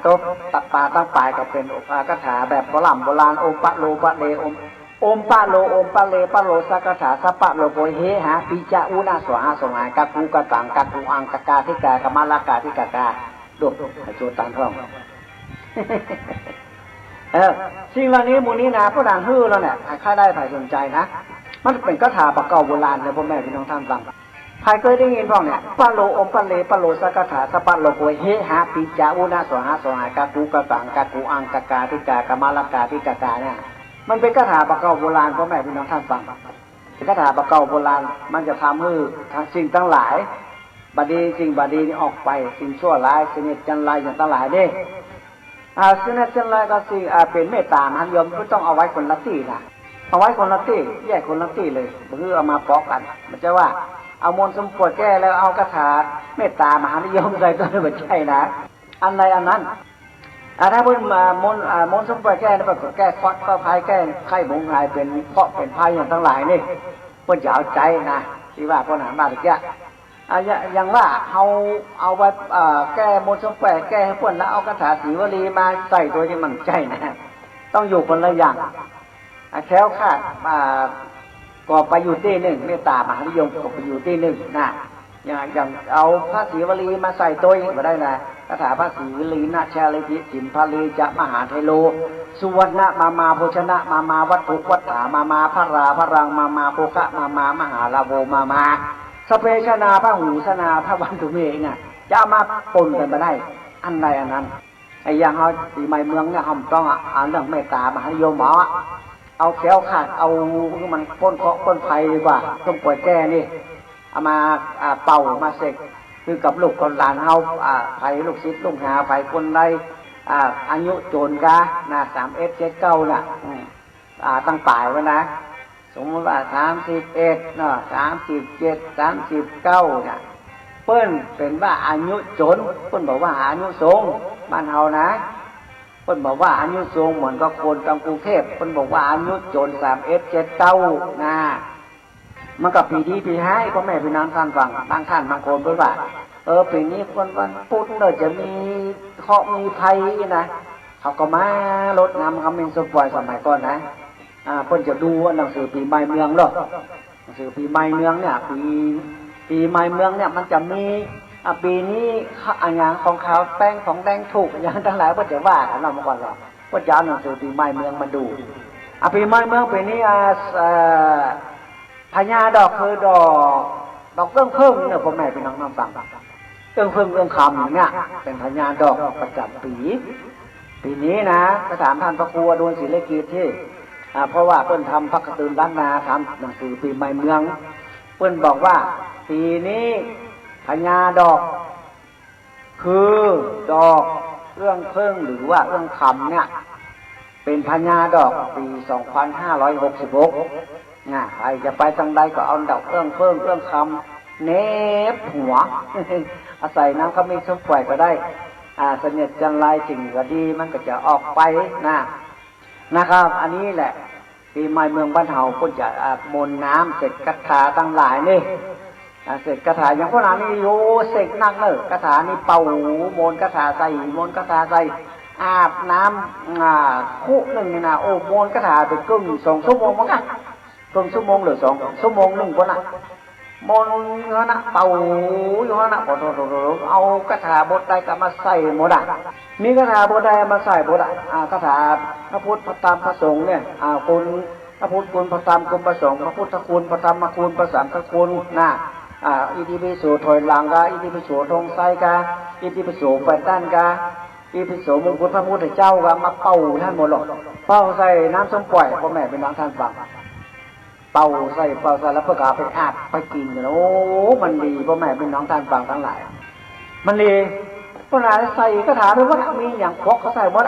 S1: โต๊ะตัดปลาตั้งปลายก็เป็นคาถาแบบโบราณโอมปะโลปะเลโอมปะโลโอมปะเลปะโลสักคาถาสัปปะโลโปยเฮหาปิจาอุนาสวาสงายกักูกะตังกักูอังกกาทิกากมาลากาทิกากาดูโจตันท่องสิ่งเหล่านี้มูลนี้นะพระด่างฮื้อแล้วเนี่ยใครได้ใครสนใจนะมันเป็นคาถาปะเก่าโบราณเลยพ่อแม่พี่น้องท่านฟังใครเคยได้ยินบ้างเนี่ยปะโลอมปะเลปะโลสักคาถาสัปปะโลโปยเฮหาปิจาอุนาสวาสงายกักูกะตังกักูอังกกาทิกากมาลากาทิกากาเนี่ยมันเป็นคาถาปะเก่าโบราณพ่อแม่พี่น้องท่านฟังเป็นคาถาปะเก่าโบราณมันจะทำให้ทั้งสิ่งทั้งหลายบดีสิ่งบดีนี่ออกไปสิ่งชั่วร้ายสิ่งจันไรอย่างทั้งหลายนี่สิ่งจันไรก็สิ่งเป็นเมตตามหานิยมก็ต้องเอาไว้คนละที่นะเอาไว้คนละที่แยกคนละที่เลยเพื่อเอามาปอกกันมันจะว่าเอามนต์สมปวดแก้แล้วเอาคาถาเมตตามหานิยมใส่ก็ไม่ใช่นะอันใดอันนั้นถ้าเพิ่งมามนต์สมปวดแก้แล้วก็แก้ควักก็พายแก้ไข้บงหายเป็นเพาะเป็นพายอย่างทั้งหลายนี่เพิ่นจะเอาใจนะที่ว่าพ่อหนานบ้านตะเกียอย่างว่าเอาไว้แก้มนต์สมปวดแก้ให้เพิ่นแล้วเอาคาถาศรีวลีมาใส่ตัวที่มันใจนะต้องอยู่คนละอย่างแคล้วคลาดก็ไปอยู่ที่หนึ่งเมตตามหานิยมก็ไปอยู่ที่หนึ่งนะอย่างเอาพระศรีวลีมาใส่ตัวอีกก็ได้นะคาถาพระศรีวลีนาชาลิจิสินพาลีจะมหาเทโลสุวรรณมาโภชนะมาวัตถุวัฏฐามาพระราพระรังมาโภคะมหาลาโวมาสเปชนาพระหูสนาพระวันตุเมเนี่ยจะมาปนกันมาได้อันใดอันนั้นไอ้อย่างเขาสีไม้เมืองเนี่ยเขาต้องเรื่องเมตตามหานิยมหมอเอาแก้วขาดเอามันพ้นเคาะพ้นภัยดีกว่าต้องปล่อยแก้นี่เอามาเป่ามาเสกคือกับลูกคนหลานเฮาภัยลูกศิษย์ลูกหาภัยคนใดอายุโจรกะนะ3179น่ะตั้งป่ายไว้นะสมมติว่า31เนาะ37 39เนี่ยเปิ้นเป็นว่าอายุโจรเปิ้นบอกว่าอายุทรงบ้านเฮานะเปิ้นบอกว่าอายุทรงเหมือนกับคนกรุงเทพเปิ้นบอกว่าอายุโจร3179นะมันกับปีดีปีให้พ่อแม่พี่น้องท่านฟังบางท่านบางคนเพิ่นว่าปีนี้วันพุธเนี่ยจะมีเคราะห์มีภัยนะเขาก็มาลดน้ำคำเป็นสปอยสมัยก่อนนะเพิ่นจะดูหนังสือปีใหม่เมืองหรอกหนังสือปีใหม่เมืองเนี่ยปีใหม่เมืองเนี่ยมันจะมีปีนี้อย่างของขาวแป้งของแดงถูกอย่างทั้งหลายเพิ่นจะว่ากันเราเมื่อก่อนหรอกเพิ่นจะเอาหนังสือปีใหม่เมืองมาดูปีใหม่เมืองปีนี้พญาดอกคือดอกเอื้องเพิ่งเนี่ยพ่อแม่พี่น้องฟังเอื้องเพิ่งเอื้องคำเนี่ยเป็นพญาดอกประจำปีนี้นะไปถามท่านพระครูอดุลศิริกิติ์ที่เพราะว่าเพิ่นทำพระกฐินล้านนาทำหนังสือปีใหม่เมืองเพิ่นบอกว่าปีนี้ พญาดอกคือดอกเอื้องเพิ่งหรือว่าเอื้องคำเนี่ยเป็นพญาดอกปี 2566นะใครจะไปทางใดก็เอาดอกเอื้องเพิ่งเอื้องคำเนบหัว อาศัยน้ำขมิ้นส้มปล่อยก็ได้เสนียดจันไรสิ่งก็ดีมันก็จะออกไปนะครับอันนี้แหละปีใหม่เมืองบ้านเฮาก็จะมนน้ำเสร็จคาถาตั้งหลายนี่เสร็จคาถาอย่างพวกนั้นนี่โยเสกนักเนอะคาถานี่เป่ามนคาถาใส่มนคาถาใส่อาบน้ำคู่หนึ่งนี่นะโอ้มนคาถาไปกึ่ง2 ชั่วโมงมั้งกันกึ่งชั่วโมงหรือ2 ชั่วโมงหนึ่งคนน่ะมนเงี้ยนะเป่าอยู่นะโอ้โหเอาคาถาบทใดก็มาใส่หมดมีคาถาบทใดมาใส่บทคาถาพระพุทธพระธรรมพระสงฆ์เนี่ยคุณพระพุทธคุณพระธรรมคุณพระสงฆ์พระพุทธคุณพระธรรมคุณพระสังฆคุณนะอิติปิโสถอยหลังกาอิติปิโสทงไซกาอิติปิโสแปดด้านกาอิติปิโสมงกุฎพระพุทธเจ้ากามาเป่าท่านหมดหรอกเป่าใส่น้ำส้มปล่อยพ่อแม่เป็นน้องท่านฟังเป่าใส่แล้วประกาศไปอาบไปกินกันโอ้มันดีพ่อแม่เป็นน้องท่านฟังทั้งหลายมันดีพวกนั้นใส่คาถาด้วยว่ามีอย่างพกเขาใส่หมด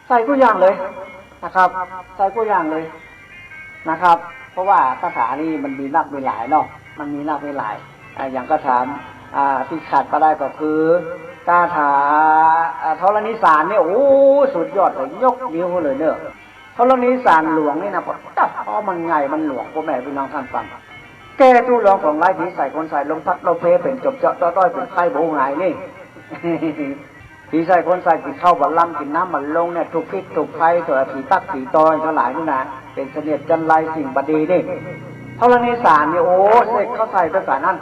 S1: ใส่กูอย่างเลยนะครับใส่กูอย่างเลยนะครับเพราะว่าคาถานี่มันมีนักมีหลายเนาะมันมีนักมีหลายอย่างคาถาที่ขาดก็ได้ก็คือคาถาธรณีสารเนี่ยโอ้สุดยอดเลยยกนิ้วเลยเนอะธรณีสารหลวงนี่นะพอตับเพราะมันใหญ่มันหลวงพ่อแม่พี่น้องท่านฟังแก้ตู้รองของไร้ผีใส่คนใส่ลมพัดลมเพเป็นจบเจาะต้อยเป็นไข้โบหายนี่ผีใส่คนใส่กินข้าวบัลลัมกินน้ำมันลงเนี่ยถูกพิษถูกไฟตัวผีตักผีตอยทั้งหลายนี่นะเป็นเสนียดจันไรสิ่งบดีนี่ธรณีสารเนี่ยโอ้เสกเขาใส่ภาษานั้น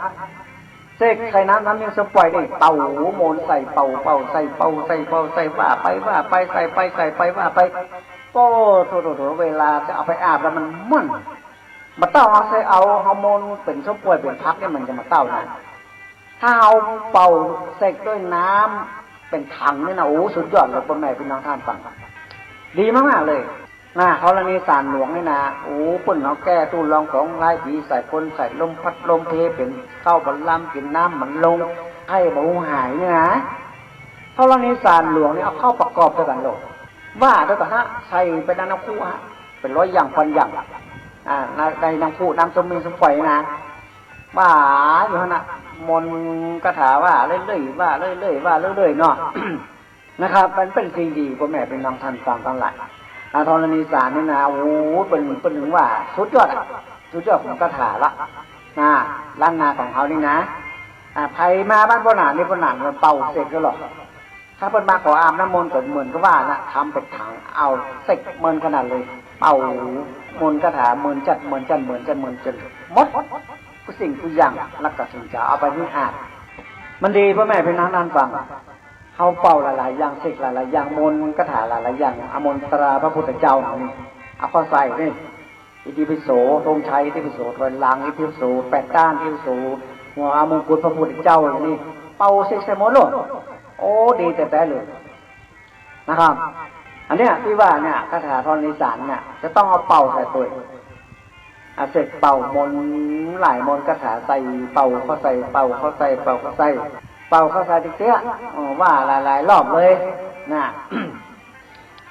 S1: เสกใส่น้ำยังสปล่อยได้เป่าโมนใส่เป่าใส่เป่าใส่ว่าไปใส่ไปว่าไปโอ้โถเวลาจะเอาไปอาบแล้วมันมั่นมาเต้าเอาใส่เอาฮอร์โมนเป็นสปล่อยเป็นพักเนี่ยมันจะมาเต้านะถ้าเอาเป่าเสกด้วยน้ำเป็นถังนี่นะโอ้สุดยอดเลยพ่อแม่พี่น้องท่านฟังดีมากๆเลยธรณีสารหลวงนี่นะโอ้ปุ่นเอาแก้ตู้รองของไร้ผีใส่คนใส่ลมพัดลมเพเป็นข้าวบัลลัมกินน้ำมันลงให้เบาหายนี่นะธรณีสารหลวงนี่เอาเข้าประกอบด้วยกันโลกว่าด้วยกันใส่เป็นน้ำคู่เป็น100 อย่างพันอย่างในน้ำคู่น้ำสมิงสมไฟนะว่าอยู่นะมนคาถาว่าเรื่อยๆว่าเรื่อยๆว่าเรื่อยๆเนาะ นะครับมันเป็นสิ่งดีพ่อแม่เป็นน้องท่านฟังทั้งหลายธรณีสารนี่นะโอ้เป็นถึงว่าสุดยอดของคาถาละล้านนาของเขานี่นะใครมาบ้านพ่อหนานนี่พ่อหนานมันเป่าเสกก็หรอกถ้าเพิ่นมาขออาบน้ำมนต์ก็เหมือนก็ว่านะทำเป็นถังเอาเสกเมินขนาดเลยเป่ามนต์คาถาเมินจัดหมดผู้สิ่งผู้อย่างรักกับสิ่งจะเอาไปที่อาบมันดีพ่อแม่เป็นน้องท่านฟังเขาเป่าหลายๆอย่างเสกหลายๆอย่างมนต์คาถาหลายๆอย่างอมนตราพระพุทธเจ้านี่เอาเข้าใส่นี่อิติปิโสธงชัยอิติปิโสถอยหลังอิติปิโส8 ด้านอิติปิโสหัวมงกุฎพระพุทธเจ้านี่เป่าเสกใส่หมดเลยโอ้ดีแต่เลยนะครับอันเนี้ยที่ว่าเนี่ยคาถาธรณีสารเนี่ยจะต้องเอาเป่าใส่ตัวเสกเป่ามนหลายมนคาถาใส่เป่าเข้าใส่เป่าเข้าใส่เป่าเข้าใส่ติ๊กเตี้ยว่าหลายรอบเลยนะ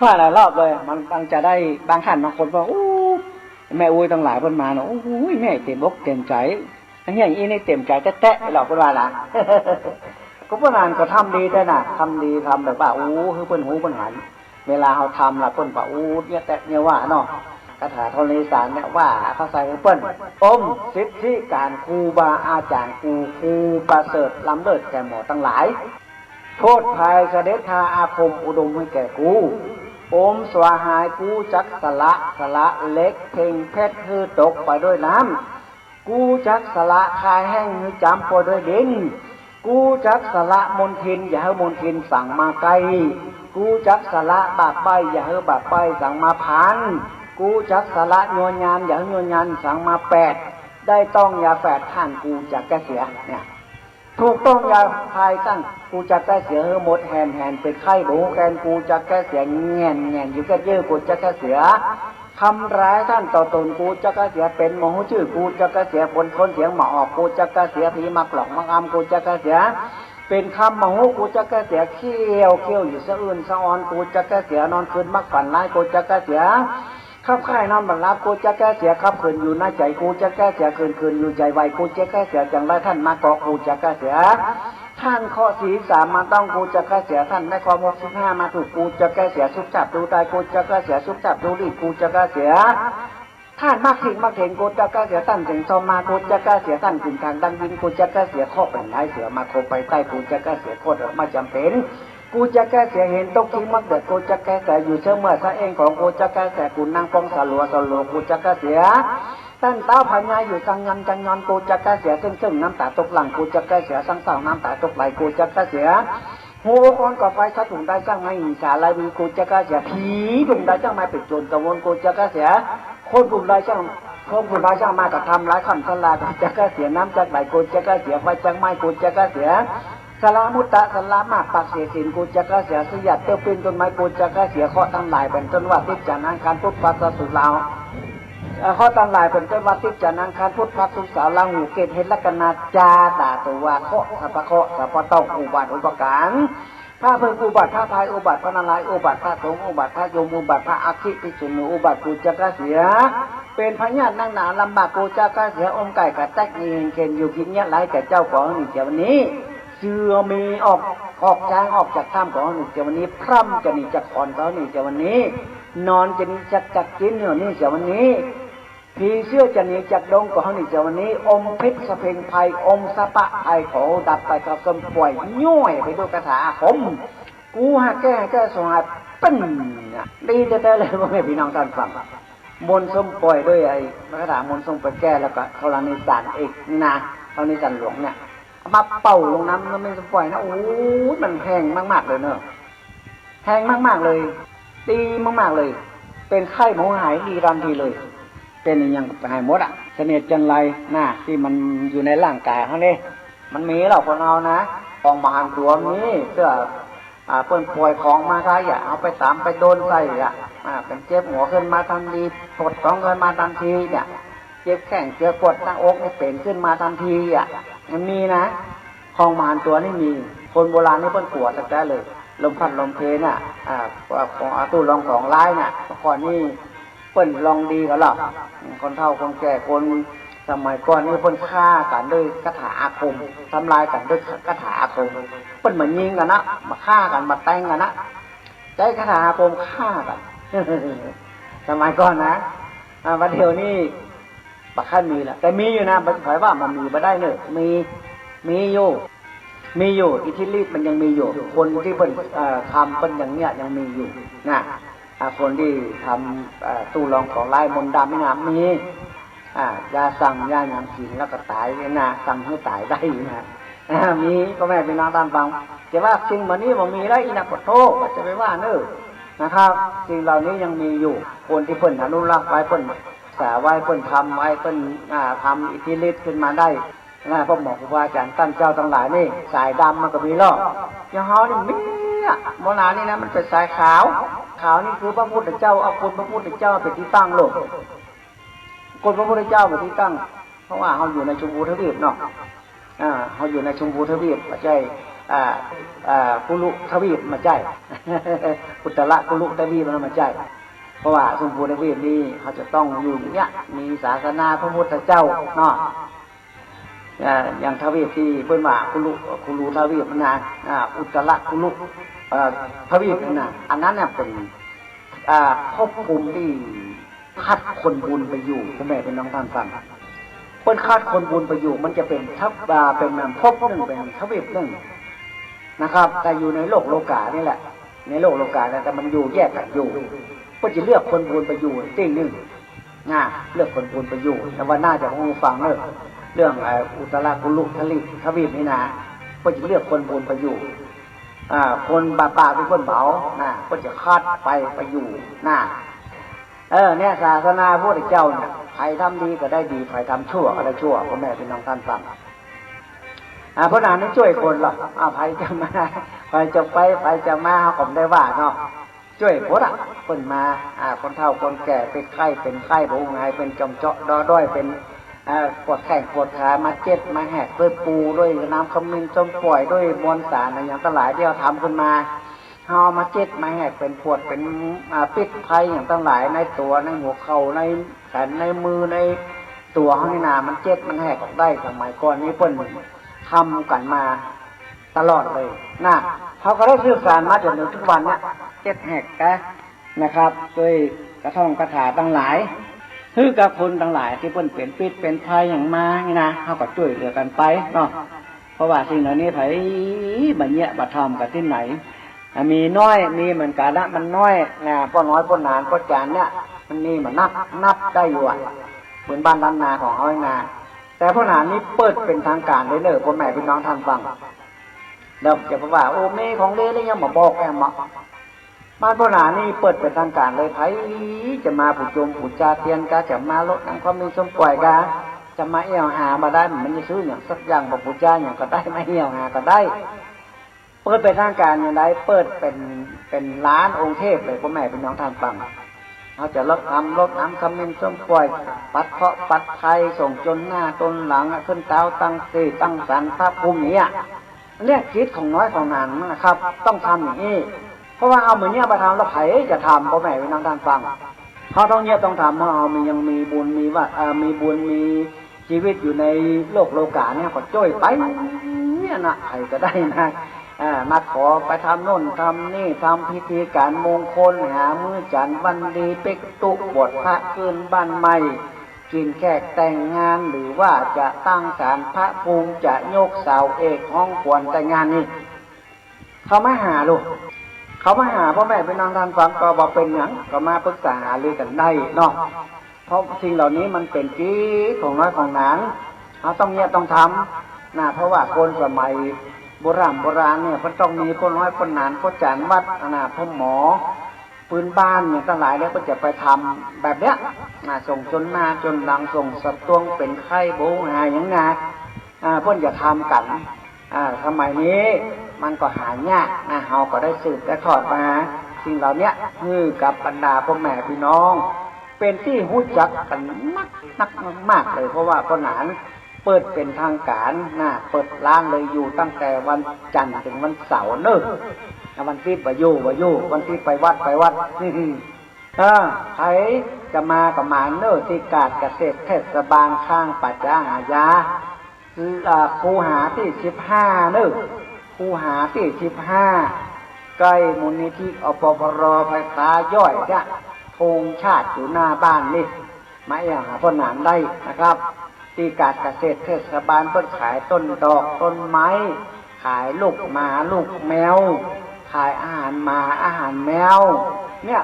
S1: ว่าหลายรอบเลยมันบางจะได้บางท่านบางคนบอกอู้แม่อุ้ยตั้งหลายคนมาเนาะอู้ยแม่เต็มอกเต็มใจทั้งอย่างนี้นี่เต็มใจแตะหรอกคนว่าล่ะ ก็พวกนั้นก็ทำดีแต่น่ะทำดีทำแบบว่าคือเพิ่นหูเพิ่นหันเวลาเขาทำล่ะเพิ่นว่าเนี่ยแตะเนี่ยว่าเนาะคาถาธรณีสารเนี่ยว่าเขาใส่เปิ้นสิทธิการครูบาอาจารย์ครูประเสริฐล้ำเลิศแก่หมอทั้งหลายโทษภัยเสด็จทาอาคมอุดมให้แก่กูสวาหายกูจักสละเล็กเพ่งเพชรคือตกไปด้วยน้ำกูจักสละคายแห้งคือจำไปด้วยดินกูจักสละมนทินอย่าให้มนทินสั่งมาไกลกูจักสละบาปใบอย่าให้บาปใบสั่งมาพันกูจักสละโยนยานอย่าให้โยนยานสั่งมา8ได้ต้องยา8ท่านกูจักแก้เสียเนี่ยถูกต้องยาพายตั้งกูจักแก้เสียเฮหมดแหนเป็นไข้โบแกนกูจักแก้เสียแง่นอยู่แก้เยอะกูจักแก้เสีย ทำร้ายท่านต่อตนกูจะกระเสียเป็นโมโหชื่อกูจะกระเสียผลคนเสียงหมาออกกูจะกระเสียผีมักหลอกมักอำกูจะกระเสียเป็นคำโมโหกูจะกระเสียเขี้ยวอยู่สะอื่นสะออนกูจะกระเสียนอนคืนมักฝันร้ายกูจะกระเสียขับค่ายนอนบังรับกูจะแก้เสียขับคืนอยู่หน้าใจกูจะแก้เสียคืนอยู่ใจไวกูจะแก้เสียจังไรท่านมาเกาะกูจะแก้เสียท่านข้อ43มาต้องกูจะแก้เสียท่านไม่ข้อ65มาถูกกูจะแก้เสียสุขจับดูตายกูจะแก้เสียสุขจับดูรีกูจะแก้เสียท่านมากถึงกูจะแก้เสียท่านถึงโซมากูจะแก้เสียท่านถึงทางดังยินกูจะแก้เสียข้อเป็นไรเสือมาโคไปใต้กูจะแก้เสียโคตรมาจำเป็นกูจะแก้เสียเห็นตกที่มักเดือดกูจะแก้เสียอยู่เชื่อเมื่อซะเองของกูจะแก้เสียกูนั่งกองสลัวกูจะแก้เสียตั้งเต้าพญาอยู่จังยันกูจะแก้เสียซึ่งน้ำตาตกหลังกูจะแก้เสียสังเสาน้ำตาตกไหลกูจะแก้เสียหัวคนก่อไฟชัดถุงได้จ้างไม่อิสาลายวีกูจะแก้เสียผีถุงได้จ้างไม่ปิดโจรกระวนกูจะแก้เสียคนกลุ่มได้จ้างมากับทำร้ายขันสลากูจะแก้เสียน้ำจากไหลกูจะแก้เสียไฟจังไม่กูจะแก้เสียสลามุตตะสลามาปักเสียสินกูจะกระเสียสยัดเตี้ยวปีนต้นไม้กูจะกระเสียข้อตั้งหลายเป็นต้นว่าทิศจานังคารพุทธพัสสุลาวข้อตั้งหลายเป็นต้นว่าทิศจานังคารพุทธพัสสุสาวลาหูเกตเห็นลักนาจาตาตัวข้อสัพพะสัพพะต้องอุบัติอุปการพระเพิ่งอุบัติพระพายอุบัติพระนารายณ์อุบัติพระสงฆ์อุบัติพระยมอุบัติพระอาคิปิจุนุอุบัติกูจะกระเสียเป็นพญานั่งหนาลำบากกูจะกระเสียอมไก่กับแตกเงินเข็นอยู่กินเนี้ยไรแก่เจ้าของนี่เจ้าวันนี้เสือมีออกช้างออกจากถ้ำของหนึ่งเจ้าวันนี้พร่ำจะหนีจากคอนเขาหนึ่งเจ้าวันนี้นอนจะหนีจากกินเหนือนี่เจ้าวันนี้ผีเสื้อจะหนีจากดงของหนึ่งเจ้าวันนี้อมพิษสะเพงภัยอมสะปะภัยขอดับไปกับสมป่วยย่อยไปด้วยคาถาอาคมกูหาแก้สงบปึ้งดีแต่เลยพ่อแม่พี่น้องท่านฟังมนต์สมป่วยด้วยไอ้คาถามนต์สมไปแก้แล้วก็เขาลานิสานเอกนี่นะเขานิสานหลวงเนี่ยมาเป่าลงน้ำมันไม่สมป่วยนะโอ้ยมันแพงมากๆเลยเนอะแพงมากๆเลยดีมากๆเลยเป็นไข้หมูหายดีรันทีเลยเป็นอย่างหายหมดอ่ะเสน่ห์จันไรหน้าที่มันอยู่ในร่างกายเขาเนี่ยมันมีหรอกคนเอานะของมหาตัวนี้เสื้อเปิ้นป่วยของมาใครอย่าเอาไปตามไปโดนใส่อ่ะเป็นเจ็บหัวขึ้นมาทันทีปวดท้องขึ้นมาทันทีเนี่ยเจ็บแข้งเจ็บปวดตั้งอกนี่เป็นขึ้นมาทันทีอ่ะมันมีนะของมหาตัวนี่มีคนโบราณนี่เปิ้นปวดสักแต่เลยลมพัดลมเพน่ะของตู้รองของร้ายน่ะก่อนนี่เปิ้นลองดีก็หรอกคนเฒ่าคนแก่คนสมัยก่อนนี่เปิ้นฆ่ากันด้วยคาถาอาคมทำลายกันด้วยคาถาอาคมเปิ้นเหมือนยิงกันนะมาฆ่ากันมาแต่งกันนะใช้คาถาอาคมฆ่ากันสมัยก่อนนะวันเดียวนี่บักขั้นมีแหละแต่มีอยู่นะมันหมายว่ามันมีมาได้เนอะมีอยู่อิทธิฤทธิ์มันยังมีอยู่คนที่เปิ้นทำเปิ้นอย่างเนี้ยยังมีอยู่นะคนที่ทำตู้รองของไล่มนต์ดำไม่งามมียาสั่งยาหยางกินแล้วก็ตายนะสั่งให้ตายได้นะมีก็แม่เป็นน้องตามฟังแต่ว่าสิ่งเหล่านี้มันมีได้อีนักขอโทษจะไปว่าเนอะนะครับสิ่งเหล่านี้ยังมีอยู่คนที่เพิ่นอนุรักษ์ไว้เพิ่นสาไว้เพิ่นทำไว้เพิ่นทำอิทธิฤทธิ์ขึ้นมาได้นะพวกหมอครูบาอาจารย์ตั้งเจ้าทั้งหลายนี่สายดำมันก็มีหรอกอย่างเฮานี่มีโบราณนี่นะมันเป็นสายขาวนี่คือพระพุทธเจ้าเอาคนพระพุทธเจ้าเป็นที่ตั้งโลกคนพระพุทธเจ้าเป็นที่ตั้งเพราะว่าเขาอยู่ในชมพูทวีปเนาะเขาอยู่ในชมพูทวีปมาใจกุลุทวีปมาใจอุตระกุลุทวีปมันมาใจเพราะว่าชมพูทวีปนี่เขาจะต้องอยู่อย่างเนี้ยมีศาสนาพระพุทธเจ้าเนาะอย่างทวีปที่เพิ่นว่ากุลุทวีปนะอุตระกุลุทวีปนะอันนั้นเนี่ยเป็นภพภูมิที่คัดคนบุญไปอยู่พ่อแม่เป็นน้องท่านฟังเพิ่นคัดคนบุญไปอยู่มันจะเป็นเป็นภพหนึ่งเป็นทวีปหนึ่งนะครับแต่อยู่ในโลกโลกานี่แหละในโลกโลกาแต่มันอยู่แยกกันอยู่เพิ่นจะเลือกคนบุญไปอยู่ติ้งหนึ่งเลือกคนบุญไปอยู่แต่ว่าน่าจะคงฟังเรื่องอุตรากุลุทวีปนี่นะเพิ่นจะเลือกคนบุญไปอยู่คนป่าเป็นคนเบาก็จะคัดไปอยู่เนี่ยศาสนาพระพุทธเจ้าเนี่ยใครทำดีก็ได้ดีใครทำชั่วก็ได้ชั่วพ่อแม่เป็นน้องท่านฟังเพราะนั้นช่วยคนหรอกใครจะมาใครจะไปใครจะมาผมได้ว่าเนาะ ช่วยพดเปิ่นมาคนเฒ่าคนแก่เป็นไข้บ่งายเป็นจอมเจาะด้อยเป็นปวดแข้งปวดขามาเจ็ดมาแหกด้วยปูด้วยน้ำขมิ้นส้มปล่อยด้วยมวลสารอะไรอย่างต่างหลายที่เราทำขึ้นมาเฮามาเจ็ดมาแหกเป็นปวดเป็นปิดภัยอย่างต่างหลายในตัวในหัวเข่าในแขนในมือในตัวข้างหน้ามันเจ็ดมันแหกออกได้สมัยก่อนนี้เพิ่นทำกันมาตลอดเลยนะเขาก็ได้สื่อสารมาจนถึงทุกวันเนี่ยเจ็ดแหกนะครับด้วยกระท่องกระถาต่างหลายคือกับคนต่างหลายที่เพิ่นเป็นปิดเป็นภัยอย่างมานี่นะเขาก็ช่วยเหลือกันไปเนาะเพราะว่าสิ่งเหล่านี้ไผบัญญัติบัตรทำกันที่ไหนมีน้อยมีเหมือนกันละมันน้อยนะป้อน้อยป้อนานป้อจานเนี่ยมันนี่มันนับได้อยู่เหมือนบ้านล้านนาของเขาเองนะแต่พ่อหนานนี้เปิดเป็นทางการได้เลยพ่อแม่พี่น้องท่านฟังแล้วจะบอกว่าโอ้แม่ของเล่ยังมาบอกแอมบ้านพ่อหนานนี่เปิดเป็นทางการเลยไผจะมาผู้ชมผู้จาเตียนกาจะมาลดน้ำความมีสมปล่อยกาจะมาเอี่ยวหามาได้มันจะซื้ออย่างสักอย่างบอกผู้จาอย่างก็ได้ไม่เอี่ยวหาก็ได้เปิดเป็นทางการอย่างไรเปิดเป็นล้านองค์เทพเลยพ่อแม่พี่น้องท่านฟังเขาจะลดน้ำคำเมนส้มปล่อยปัดเคาะปัดไทยส่งจนหน้าต้นหลังขึ้นเต้าตั้งสีตั้งสันพระภูมินี้เรียกคิดของน้อยของนานนะครับต้องทำอย่างนี้เพราะว่าเอาเหมือนเนี้ยไปทำแล้วไผจะทำพ่อแม่พี่น้องท่านฟังเขาต้องเนี้ยต้องทำเพราะเอามียังมีบุญมีว่ามีบุญมีชีวิตอยู่ในโลกาเนี่ยก็จ้อยไปเนี่ยนะใครก็ได้นะมาขอไปทำโน่นทำนี่ทำพิธีการมงคลหามื้อจันทร์วันดีเป็กตุบวชพระขึ้นบ้านใหม่กินแขกแต่งงานหรือว่าจะตั้งศาลพระภูมิจะยกเสาเอกห้องควรแต่งงานนี่เขามาหาลูกเขามาหาพ่อแม่พี่น้องท่านฟังก็บอกเป็นอย่างก็มาปรึกษาหารือกันได้เนาะเพราะสิ่งเหล่านี้มันเป็นกี้ของน้อยของหนานเขาต้องเนี่ยต้องทำนะเพราะว่าคนสมัยโบราณเนี่ยมันต้องมีคนน้อยคนหนานคนจานวัดนะพ่อหมอปืนบ้านเนี่ยทั้งหลายแล้วก็จะไปทำแบบเนี้ยส่งจนมาจนหลังส่งสัตว์ตวงเป็นไข้โบงหาอย่างงาเพื่อนจะทำกันสมัยนี้มันก็หายากนะเฮาก็ได้สืบได้ทอดมาสิ่งเหล่านี้คือกับบรรดาพ่อแม่พี่น้องเป็นที่รู้จักกันนักมากเลยเพราะว่าพ่อหนานเปิดเป็นทางการนะเปิดร้านเลยอยู่ตั้งแต่วันจันทร์ถึงวันเสาร์เนอะวันที่ไปอยู่วันที่ไปวัดใครจะมาก็มาเนอะที่การเกษตรเทศบาลข้างปัจจหายาคูหาที่15เนอะคูหาที่15ใกล้มูลนิธิอปปรไฟฟ้าย่อยเนี่ยธงชาติอยู่หน้าบ้านนี่มาอย่างพ่อหนานได้นะครับที่การเกษตรเทศบาลเพิ่นขายต้นดอกต้นไม้ขายลูกหมาลูกแมวขายอาหารหมาอาหารแมวเนี่ย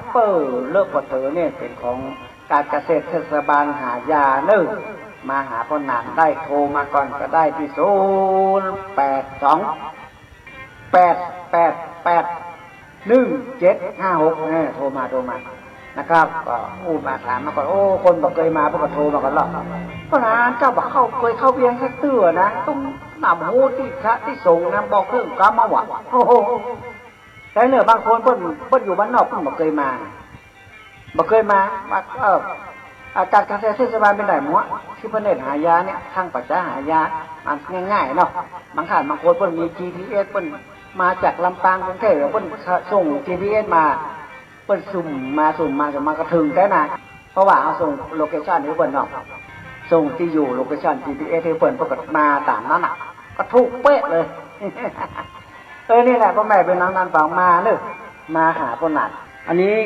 S1: เลิกบ่เถอเนี่ยเป็นของการเกษตรเทศบาลหายาเนอะมาหาพ่อหนานได้โทรมาก่อนก็ได้ที่08288817756โทรมานะครับก็มาถามมาก่อนคนบอกเคยมาพวกก็โทรมาก่อนหรอกพ่อหนานเจ้าบอกเคยเข้าเวียงแค่เตื้อนะต้องนำหูที่ส่งนะบอกเรื่องกรรมาวะโอ้โหแต่เนอะบางคนเพิ่นอยู่บ้านนอกเพิ่นบอกเคยมาการเกษตรเทศบาลเป็นไหนมั้งที่เพิ่นเน้นหายาเนี่ยทางปัจจัยหายามันง่ายๆเนาะบางคนเพิ่นมี GPS เพิ่นมาจากลำปางกรุงเทพเพิ่นส่ง GPS มาเพิ่นสุ่มมากระถึงได้นะเพราะว่าเอาส่งโลเคชั่นให้เพิ่นเนาะส่งที่อยู่โลเคชั่น GPS ให้เพิ่นปรากฏมาตามนั้นก็ถูกเป๊ะเลยนี่แหละพ่อแม่เป็นน้องนั่นฟังมาเนอะมาหาพ่อหนานอันนี้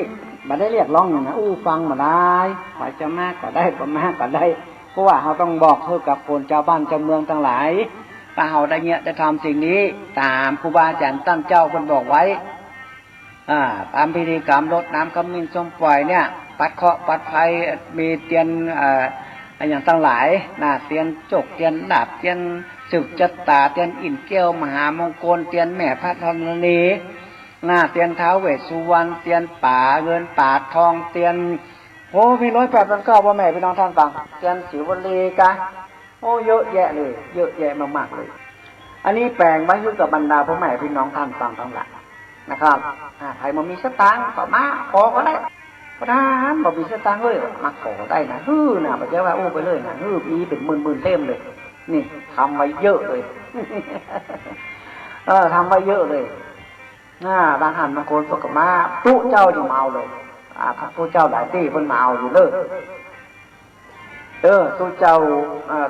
S1: มาได้เรียกร้องนะฟังมาได้ขอจะมากก็ได้ก็มากก็ได้เพราะว่าเขาต้องบอกเพื่อกับคนชาวบ้านชาวเมืองทั้งหลายถ้าเขาได้เงี้ยได้ทำสิ่งนี้ตามครูบาอาจารย์ตั้งเจ้าคนบอกไว้ตามพิธีกรรมรดน้ำขมิ้นส้มปล่อยเนี่ยปัดเคาะปัดภัยมีเตียนอย่างทั้งหลายเตียนจกเตียนดาบเตียนสืบจัตตาเตียนอิ่นเกี้ยวมหามงคลเตียนแม่พระธรณีเตียนเท้าเวสสุวรรณเตียนป่าเงินป่าทองเตียนมี108,900พ่อแม่พี่น้องท่านฟังเตียนศิวลีกะเยอะแยะเลยเยอะแยะมากๆเลยอันนี้แปลงไว้ให้กับบรรดาพ่อแม่พี่น้องท่านฟังทั้งหลาย นะครับใครมามีสตางค์ก็มาขอก็ได้ก็ได้บอกมีสตางค์เลยมาขอได้นะนะปัจจัยว่าโอ้ไปเลยนะมีเป็นหมื่นเล่มเลยนี่ทำไว้เยอะเลยทำไว้เยอะเลยบางหันบางคนก็มาตู้เจ้าอยู่มาเอาเลยตู้เจ้าหลายที่เพิ่นมาเอาอยู่เลยตู้เจ้า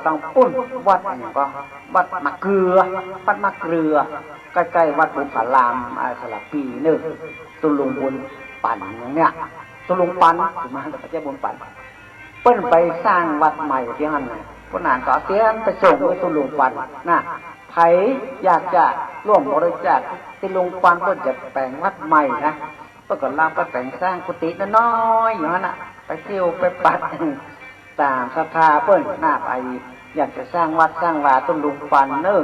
S1: ต้องปุ้นวัดอย่างก็วัดมะเกลือวัดมะเกลือใกล้ๆวัดบุญผารามสลับปีนึงตุลุงบุญปั่นอย่างเนี้ยตุลุงปั่นถูกไหมแต่พระเจ้าบุญปั่นเปิ้นไปสร้างวัดใหม่ที่นั่นนะพวกนานก็เสียไปส่งไว้ตุลุงปั่นนะไผอยากจะร่วมบริจาคตุลุงปั่นเปิ้นจะแปลงวัดใหม่นะเปิ้นก็ลำไปแปลงสร้างกุฏิน้อยๆอย่างนั้นน่ะไปเที่ยวไปปัดตามศรัทธาเปิ้นหน้าไปอยากจะสร้างวัดสร้างวาตุลุงปั่นเน้อ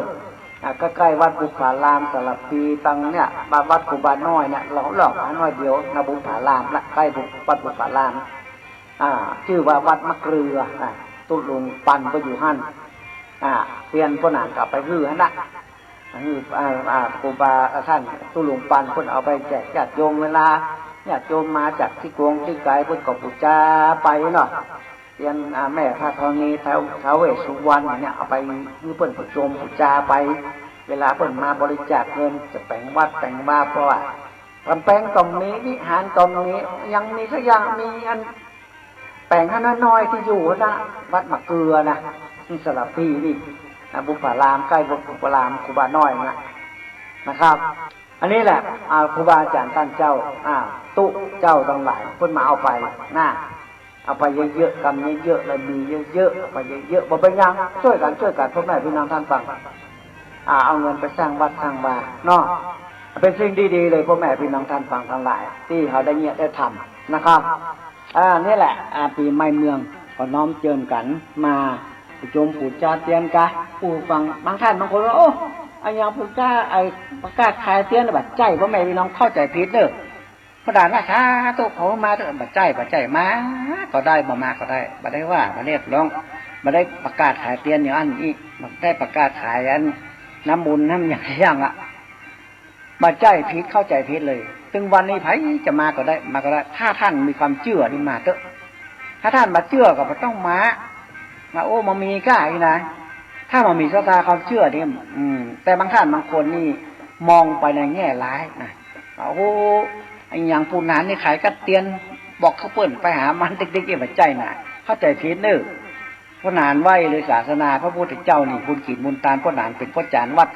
S1: ใกล้ๆวัดบุญผารามสลับปีตังเนี่ยวัดกูบาน้อยเนี่ยหลอกน้อยเดียวนาบุญผารามละใกล้วัดบุญผารามชื่อว่าวัดมะเกลือตุลุงปั่นก็อยู่หั่นเปลี่ยนพวกนั้นกลับไปหั่นละกูบาท่านตุลุงปั่นคนเอาไปแจกญาติโยมเวลาญาติโยมมาจากที่กรุงที่ไกลเพิ่นก็บูชาไปเนาะเรียนแม่พระธรณีท้าวเวสสุวรรณเนี่ยเอาไปคือเปิ้นประชุมบูชาไปเวลาเปิ้นมาบริจาคเงินจะแปลงวัดแปลงว่าเพราะว่ากำแพงตรงนี้วิหารตรงนี้ยังมีสักอย่างมีอันแปลงน้อยๆที่อยู่นะวัดมะเกลือนะที่สลับพี่นี่บุพารามใกล้บุพารามครูบาน้อยนะครับอันนี้แหละครูบาอาจารย์ท่านเจ้าตุเจ้าทั้งหลายเพิ่นมาเอาไปเอาไปเยอะๆกำเยอะๆแล้วมีเยอะๆเอาไปเยอะๆบ่เป็นยังช่วยกันพ่อแม่พี่น้องท่านฟังเอาเงินไปสร้างวัดสร้างวาเนาะเป็นสิ่งดีๆเลยพ่อแม่พี่น้องท่านฟังทั้งหลายที่เขาได้ได้ทำนะครับนี่แหละปีใหม่เมืองก็น้อมเจิญกันมาประชุมปู่จ้าเตียนกะปู่ฟังบางท่านบางคนว่าโอ้ไอ้ยังปู่จ้าไอ้ประกาศขายเตียนแบบใจพ่อแม่พี่น้องเข้าใจผิดเด้อพระดานะช้าตัวเขามาเถอะบัดใจมาก็ได้บ่มาก็ได้บ่ได้ว่าบ่เรียกร้องบ่ได้ประกาศขายเตียนอย่างอันนี้บ่ได้ประกาศขายอันน้ำบุญน้ำอย่างบ่ใจผิดเข้าใจผิดเลยถึงวันนี้ไผจะมาก็ได้ถ้าท่านมีความเชื่อนี่มาเถอะถ้าท่านบ่เชื่อก็บ่ต้องมาโอ้มามีก้าอีนะถ้ามันมีศรัทธาความเชื่อนี่แต่บางท่านบางคนนี่มองไปในแง่ร้ายนะโอ้ไอ้อย่างผู้นั้นนี่ขายกัดเตียนบอกเขาเปิ้นไปหามันเด็กๆเอ๋บ่ใจน่ะเข้าใจผิดเด้อพระนานไหวเลยศาสนาพระพุทธเจ้านี่บุญกิจบุญตานพระนานเป็นพระจานวัด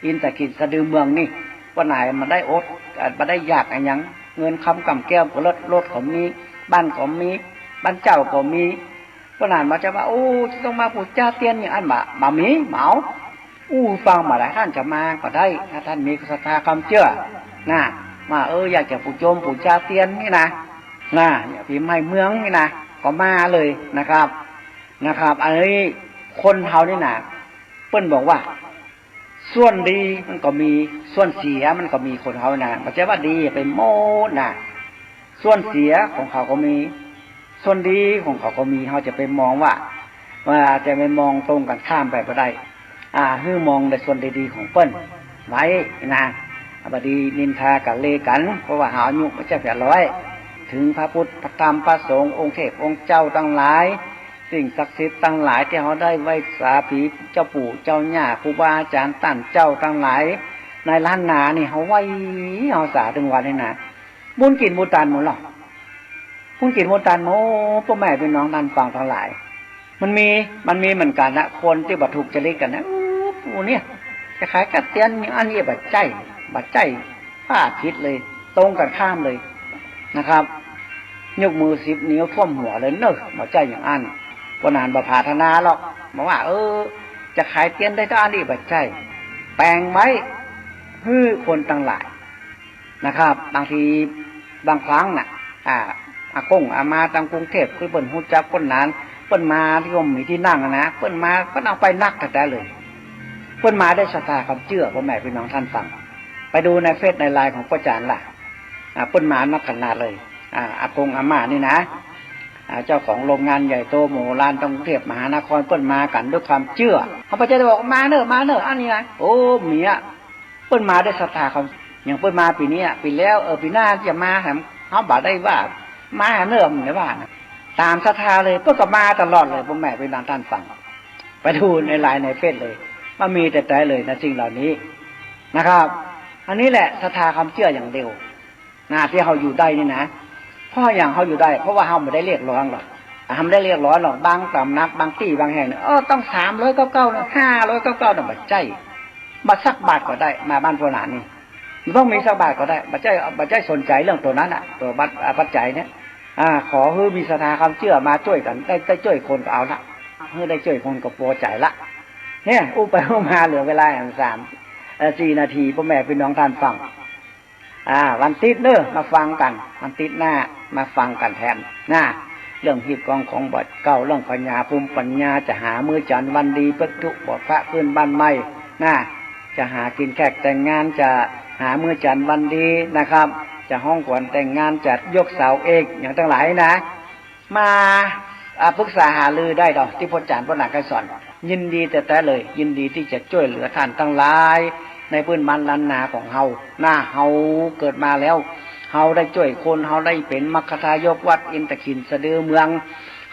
S1: อินทกิจสะดือเมืองนี่พระนายมันได้อดมาได้ยากไอ้ยังเงินคำกำแก้วก็รถของมีบ้านของมีบ้านเจ้าก็มีพระนานมาจะว่าโอ้ต้องมาปู่จ้าเตียนอย่างอันบ่มีเหมาฟังมาหลายท่านจะมาก็ได้ถ้าท่านมีศรัทธาความเชื่อนะมาอยากจะปู่โจมปู่จ้าเตียนนี่นะปีใหม่เมืองนี่นะก็มาเลยนะครับอันนี้คนเฮานี่นะเปิ้นบอกว่าส่วนดีมันก็มีส่วนเสียมันก็มีคนเฮานะบ่ใช่ว่าดีไปโม้นะส่วนเสียของเขาก็มีส่วนดีของเขาก็มีเฮาจะไปมองว่าจะไปมองตรงกันข้ามไปบ่ได้คือมองในส่วนดีๆของเปิ้นไว้นะบดีนินทากันเลกันเพราะว่าหาอายุไม่ใช่800ถึงพระพุทธพระธรรมพระสงฆ์องค์เทพองค์เจ้าทั้งหลายสิ่งศักดิ์สิทธิ์ทั้งหลายที่เขาได้ไว้สาผีเจ้าปู่เจ้าย่าครูบาอาจารย์ตั้นเจ้าทั้งหลายในล้านนานี่เขาไว้เขาสาถึงวันนี้นะบุญกินบุญทานหมดหรอบุญกินบุญทานโมพ่อแม่พี่น้องท่านฟังทั้งหลายมันมีเหมือนกันนะคนที่บัตรถูกจริตกันนะปู่เนี่ยจะขายกัดเตียนอันนี้บัตรใจพลาดผิดเลยตรงกันข้ามเลยนะครับยกมือ10 นิ้วท่วมหัวเลยเนอะบัตรใจอย่างอันก็นานประพาธนาหรอกบอกว่าจะขายเตียนได้ก็อันนี้บัตรใจแปลงไว้ฮื้อคนต่างหลายนะครับบางทีบางครั้งน่ะอากงอามาตามกรุงเทพคือเปิ้นฮู้จักคนนั้นเปิ้นมาที่ผมมีที่นั่งนะเปิ้นมาเปิ้นเอาไปนักแต่ได้เลยเปิ้นมาได้ศรัทธาความเชื่อพ่อแม่พี่น้องท่านฟังไปดูในเฟซในไลน์ของพ่อจานล่ะเปิ้นมานักขนาดเลยอากงอาม่านี่นะเจ้าของโรงงานใหญ่โตโมโหลานกรุงเทพมหานครเปิ้นมากันด้วยความเชื่อเขาพระเจ้าบอกมาเนอะอันนี้นะโอ้เมียเปิ้นมาได้ศรัทธาความ อย่างเพิ่นมาปีนี้ปีแล้วปีหน้าจะมาแถมเขาบอกได้ว่ามาเนิ่มหรือว่าตามศรัทธาเลยก็มาตลอดเลยพ่อแม่เป็นท่านฟังไปดูในไลน์ในเฟซเลยว่ามีแต่เลยนะสิ่งเหล่านี้นะครับอันนี้แหละศรัทธาความเชื่ออย่างเดียวที่เขาอยู่ได้นี่นะเพราะอย่างเขาอยู่ได้เพราะว่าเขาไม่ได้เรียกร้องหรอกทำได้เรียกร้องหรอกบางตำนักบางที่บางแห่งเนี่ยต้อง399นะ599นะบัดใจมาสักบาทก็ได้มาบ้านโบราณนี่มันต้องมีสักบาทก็ได้บัดใจสนใจเรื่องตัวนั้นตัวปัจจัยเนี่ยขอให้มีศรัทธาความเชื่อมาช่วยกันได้ช่วยคนก็เอาละเพื่อได้ช่วยคนก็พอใจละเนี่ยอุปมาเหลือเวลาอย่าง4 นาทีพ่อแม่พี่น้องท่านฟังวันติดเนอะมาฟังกันวันติดหน้ามาฟังกันแทนเรื่องฮีบกองของบทเก่าเรื่องปัญญาภูมิปัญญาจะหามือจันวันดีเปิดทุกบทพระพื้นบ้านใหม่จะหากินแขกแต่งงานจะหามือจันวันดีนะครับจะห้องขวัญแต่งงานจัดยกเสาเอกอย่างทั้งหลายนะมาปรึกษาหารือได้ดอกที่พระอาจารย์พระหนักสอนยินดีแต่เลยยินดีที่จะช่วยเหลือท่านทั้งหลายในพื้นบ้านล้านนาของเฮาเฮาเกิดมาแล้วเฮาได้ช่วยคนเฮาได้เป็นมรรคทายกวัดอินทขินสะดือเมือง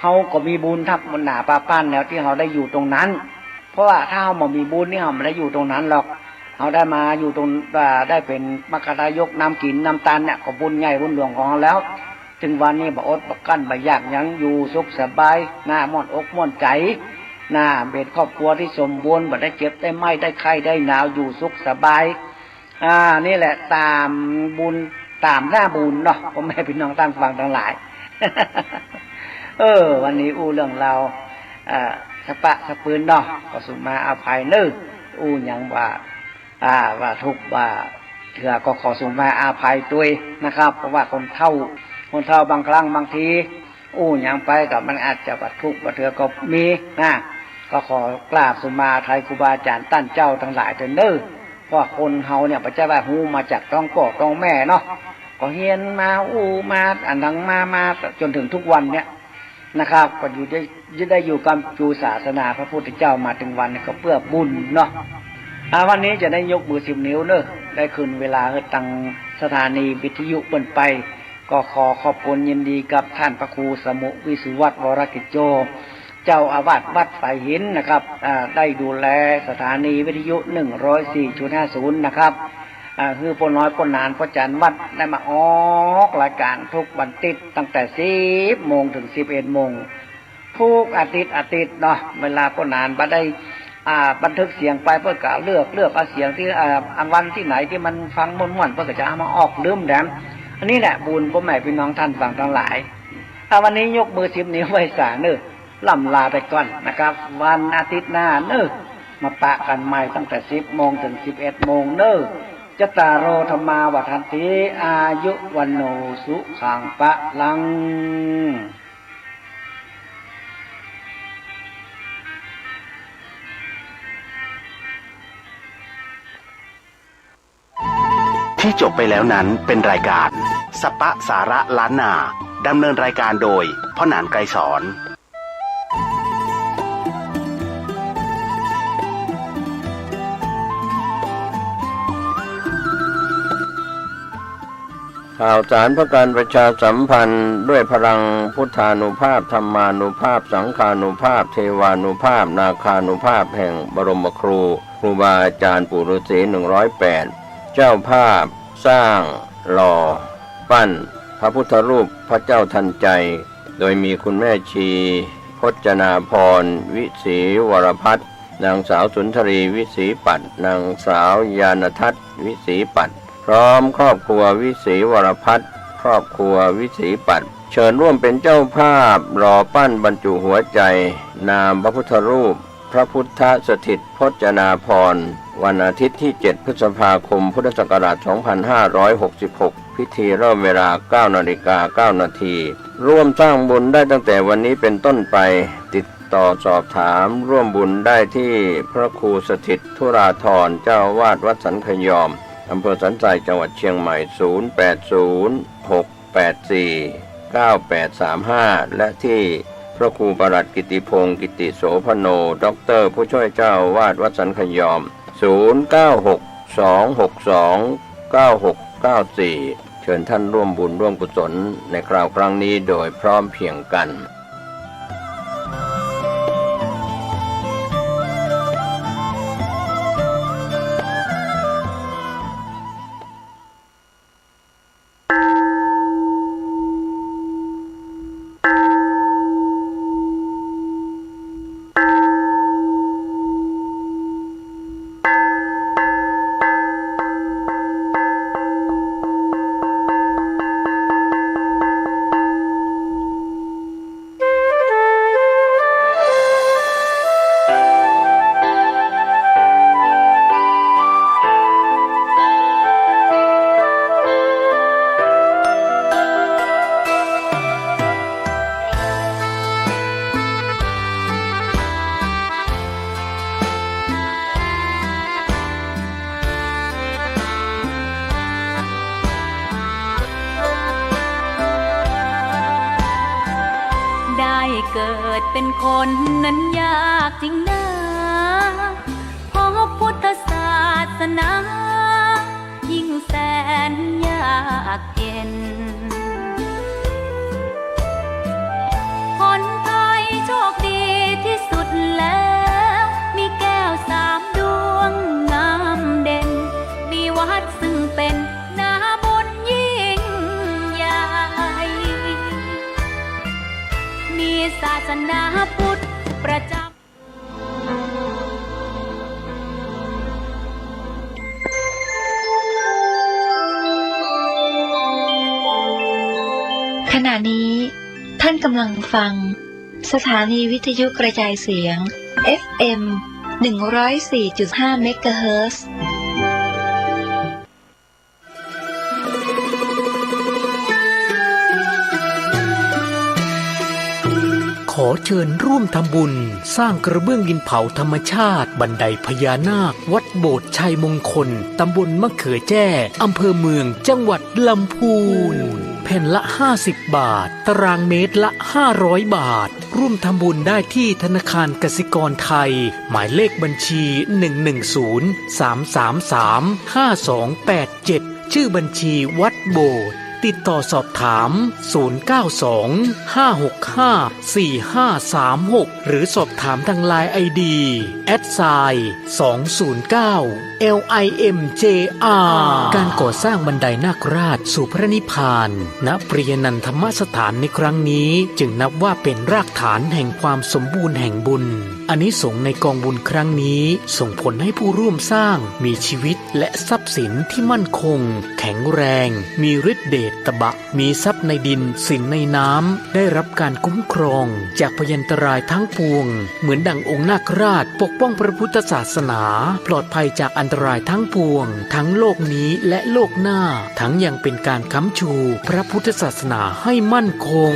S1: เฮาก็มีบุญทับบนหนาป้าป้านแล้วที่เฮาได้อยู่ตรงนั้นเพราะว่าถ้าเฮาบ่มีบุญนี่เฮาไม่ได้อยู่ตรงนั้นหรอกเฮาได้มาอยู่ตรงได้เป็นมรรคทายกน้ำกินน้ำตาลเนี่ยก็บุญใหญ่บุญหลวงของเฮาแล้วถึงวันนี้บ่อดบ่กั้นบ่ยากยังอยู่สุขสบายม่อนอกม่อนใจเป็นครอบครัวที่สมบูรณ์บ่ได้เจ็บได้ไม้ได้ไข้ได้หนาวอยู่สุขสบายนี่แหละตามบุญตามหน้าบุญเนาะพ่อแม่พี่น้องท่านฟังทั้งหลาย วันนี้เรื่องเราสปะสปืนเนาะก็สุมาอภัยเนื้ออย่างว่าทุกว่าเถื่อก็ขอสุมาอาภัยตัวนะครับเพราะว่าคนเฒ่าบางครั้งบางทีอย่างไปกับมันอาจจะบัดทุกข์บัดเถื่อก็มีก็ขอกราบสุมาไทยครูบาอาจารย์ตั้นเจ้าทั้งหลายเถิดเด้อเพราะคนเฮาเนี่ยปัจจัยว่าหูมาจากต้องพ่อต้องแม่เนาะก็เฮียนมามาอันดังมาจนถึงทุกวันเนี่ยนะครับก็ได้อยู่กับจูศาสนาพระพุทธเจ้ามาถึงวันนี้ก็เพื่อบุญเนาะวันนี้จะได้ยกมือ10 นิ้วเนอะได้คืนเวลาตั้งสถานีวิทยุเปิดไปก็ขอขอบคุณยินดีกับท่านพระครูสมุวิสุวัตรวรกิจโจเจ้าอาวาสวัดฝ่ายหินนะครับได้ดูแลสถานีวิทยุ 104.50 นะครับคือปนน้อยปนนานพระอาจารย์วัดได้มาออกรายการทุกวันติดตั้งแต่10 โมงถึง11 โมงทุกอาทิตย์เนาะเวลาปนนานมาได้บันทึกเสียงไปเพื่อกะเลือกเอาเสียงที่วันที่ไหนที่มันฟังม่วนๆเพื่อจะเอามาออกลืมแดมอันนี้แหละบุญพ่อแม่พี่น้องท่านฟังทั้งหลายวันนี้ยกมือ10 นิ้วไว้สาเนอล่ำลาไปก่อนนะครับวันอาทิตย์หน้าเนอมาปะกันใหม่ตั้งแต่10 โมงถึง11 โมงเนอจตารโรธรรมาวัฏันติอายุวันโนสุขังปะลัง
S2: ที่จบไปแล้วนั้นเป็นรายการสปะสาระล้านนาดำเนินรายการโดยพ่อหนานไกรสอน
S3: ข่าวสารเพื่อการประชาสัมพันธ์ด้วยพลังพุทธานุภาพธรรมานุภาพสังฆานุภาพเทวานุภาพนาคานุภาพแห่งบรมครูบาอาจารย์ปู่ฤาษี108เจ้าภาพสร้างหล่อปั้นพระพุทธรูปพระเจ้าทันใจโดยมีคุณแม่ชีพจนาพรวิศรีวรพัฒน์นางสาวสุนทรีวิศรีปัตย์นางสาวยานทัศน์วิศรีปัตย์พร้อมครอบครัววิศรีวรพัฒน์ครอบครัววิศรีปัตย์เชิญร่วมเป็นเจ้าภาพหล่อปั้นบรรจุหัวใจนามพระพุทธรูปพระพุทธสถิตพจนาพรวันอาทิตย์ที่7 พฤษภาคมพุทธศักราช 2566 พิธีเริ่มเวลา 9:09 น.ร่วมสร้างบุญได้ตั้งแต่วันนี้เป็นต้นไปติดต่อสอบถามร่วมบุญได้ที่พระครูสถิตธุราธรเจ้าอาวาสวัดสันขยอมอำเภอสันทรายจังหวัดเชียงใหม่ 0806849835 และที่พระครูประหลัดกิติพงศ์กิติโสพโนด็อกเตอร์ผู้ช่วยเจ้าอาวาสวัดสันขยอม 0962629999 9694 เชิญท่านร่วมบุญร่วมกุศลในคราวครั้งนี้โดยพร้อมเพรียงกัน
S4: เกิดเป็นคนนั้นยากจริงนะเพราะพุทธศาสนายิ่งแสนยากเย็นคนไทยโชคดีที่สุดแล้วมีแก้ว3 ดวงงามเด่นมีวัดซึ่งเป็นนาบุญยิ่งใหญ่มีศาสนาพุทธประจำ
S5: ขณะนี้ท่านกำลังฟังสถานีวิทยุกระจายเสียง FM 104.5 เมกะเฮิรตซ์
S6: ขอเชิญร่วมทำบุญสร้างกระเบื้องดินเผาธรรมชาติบันไดพญานาควัดโบสถ์ชัยมงคลตำบลมะเขือแจ้อำเภอเมืองจังหวัดลำพูนแผ่นละ50 บาทตารางเมตรละ500 บาทร่วมทำบุญได้ที่ธนาคารกสิกรไทยหมายเลขบัญชี110-333-5287ชื่อบัญชีวัดโบสถ์ติดต่อสอบถาม092-565-4536หรือสอบถามทางไลน์ ID @209LIMJR การก่อสร้างบันไดนาคราชสู่พระนิพพานณปริยนันทธรรมสถานในครั้งนี้จึงนับว่าเป็นรากฐานแห่งความสมบูรณ์แห่งบุญอานิสงส์ในกองบุญครั้งนี้ส่งผลให้ผู้ร่วมสร้างมีชีวิตและทรัพย์สินที่มั่นคงแข็งแรงมีฤทธิ์เดชตบะมีทรัพย์ในดินสินในน้ำได้รับการคุ้มครองจากพยันตรายทั้งปวงเหมือนดั่งองค์นาคราชปกป้องพระพุทธศาสนาปลอดภัยจากอันตรายทั้งปวงทั้งโลกนี้และโลกหน้าทั้งยังเป็นการค้ำชูพระพุทธศาสนาให้มั่นคง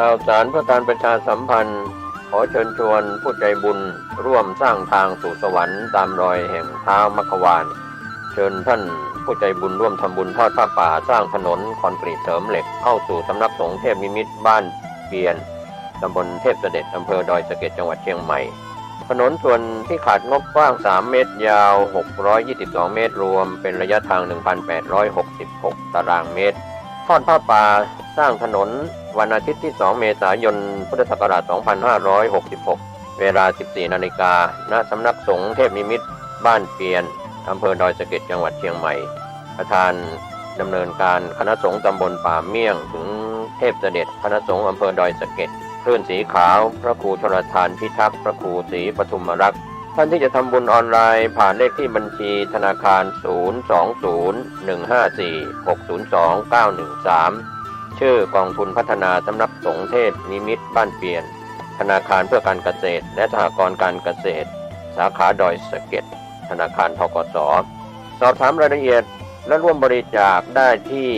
S3: ข่าวสารเพื่อการประชาสัมพันธ์ขอเชิญชวนผู้ใจบุญร่วมสร้างทางสู่สวรรค์ตามรอยแห่งเท้ามัคควานเชิญท่านผู้ใจบุญร่วมทำบุญทอดผ้าป่าสร้างถนนคอนกรีตเสริมเหล็กเข้าสู่สำนักสงฆ์เทพนิมิตรบ้านเปียนตำบลเทพเสด็จอำเภอดอยสะเก็ดจังหวัดเชียงใหม่ถนนส่วนที่ขาดงบกว้าง3 เมตรยาว622 เมตรรวมเป็นระยะทาง 1,866 ตารางเมตรทอดผ้าป่าสร้างถนนวันอาทิตย์ที่2 เมษายนพุทธศักราช 2566 เวลา 14 นาฬิกาณสำนักสงฆ์เทพนิมิตรบ้านเปียนอำเภอดอยสะเก็ดจังหวัดเชียงใหม่ประธานดำเนินการคณะสงฆ์ตำบลป่าเมี่ยงถึงเทพเสด็จคณะสงฆ์อำเภอดอยสะเก็ดคลื่นสีขาวพระครูชลทานพิทักษ์พระครูศรีปทุมรักษ์ท่านที่จะทำบุญออนไลน์ผ่านเลขที่บัญชีธนาคาร 020-154-602-913 ชื่อกองทุนพัฒนาสำนักสงฆ์เทพนิมิตรบ้านเปียนธนาคารเพื่อการเกษตรและสหกรณ์การเกษตรสาขาดอยสะเก็ดธนาคารธกส.สอบถามรายละเอียดและร่วมบริจาคได้ที่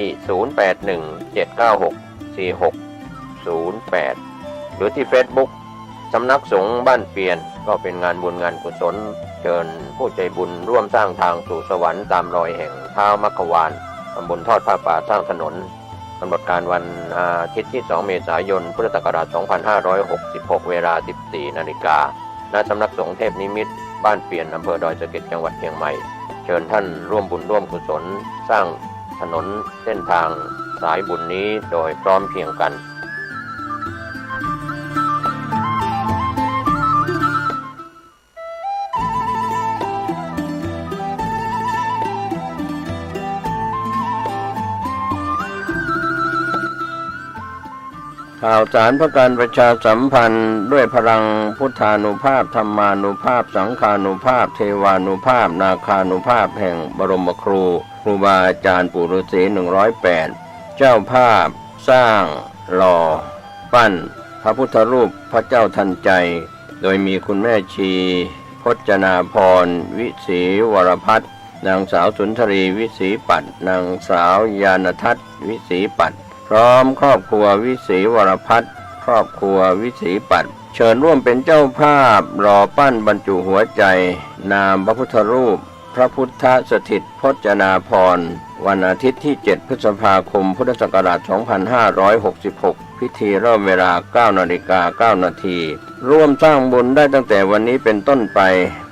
S3: 0817964608 หรือที่ Facebook สำนักสงฆ์บ้านเปียนก็เป็นงานบุญงานกุศลเชิญผู้ใจบุญร่วมสร้างทางสู่สวรรค์ตามรอยแห่งเท้ามัคควาน ตำบลทอดผ้าป่าสร้างถนนกำหนดการวันอาทิตย์ที่ 2 เมษายน พุทธศักราช 2566 เวลา 14 นาฬิกา ณ สำนักสงฆ์เทพนิมิตรบ้านเปลี่ยนอำเภอดอยสะเก็ดจังหวัดเชียงใหม่ เชิญท่านร่วมบุญร่วมกุศลสร้างถนนเส้นทางสายบุญนี้โดยพร้อมเพรียงกันข่าวสารเพื่อการประชาสัมพันธ์ด้วยพลังพุทธานุภาพธรรมานุภาพสังฆานุภาพเทวานุภาพนาคานุภาพแห่งบรมครูครูบาอาจารย์ปู่ฤาษี108เจ้าภาพสร้างหล่อปั้นพระพุทธรูปพระเจ้าทันใจโดยมีคุณแม่ชีพจนาพรวิศีวรพัฒน์นางสาวสุนทรีวิศีปัตย์นางสาวยานทัศน์วิศีปัตย์พร้อมครอบครัววิศีวรพัฒน์ครอบครัววิศีปัตย์เชิญร่วมเป็นเจ้าภาพหล่อปั้นบรรจุหัวใจนามพระพุทธรูปพระพุทธสถิตพจนาพรวันอาทิตย์ที่ 7 พฤษภาคม พุทธศักราช 2566 พิธีเริ่มเวลา 9:09 น.ร่วมสร้างบุญได้ตั้งแต่วันนี้เป็นต้นไป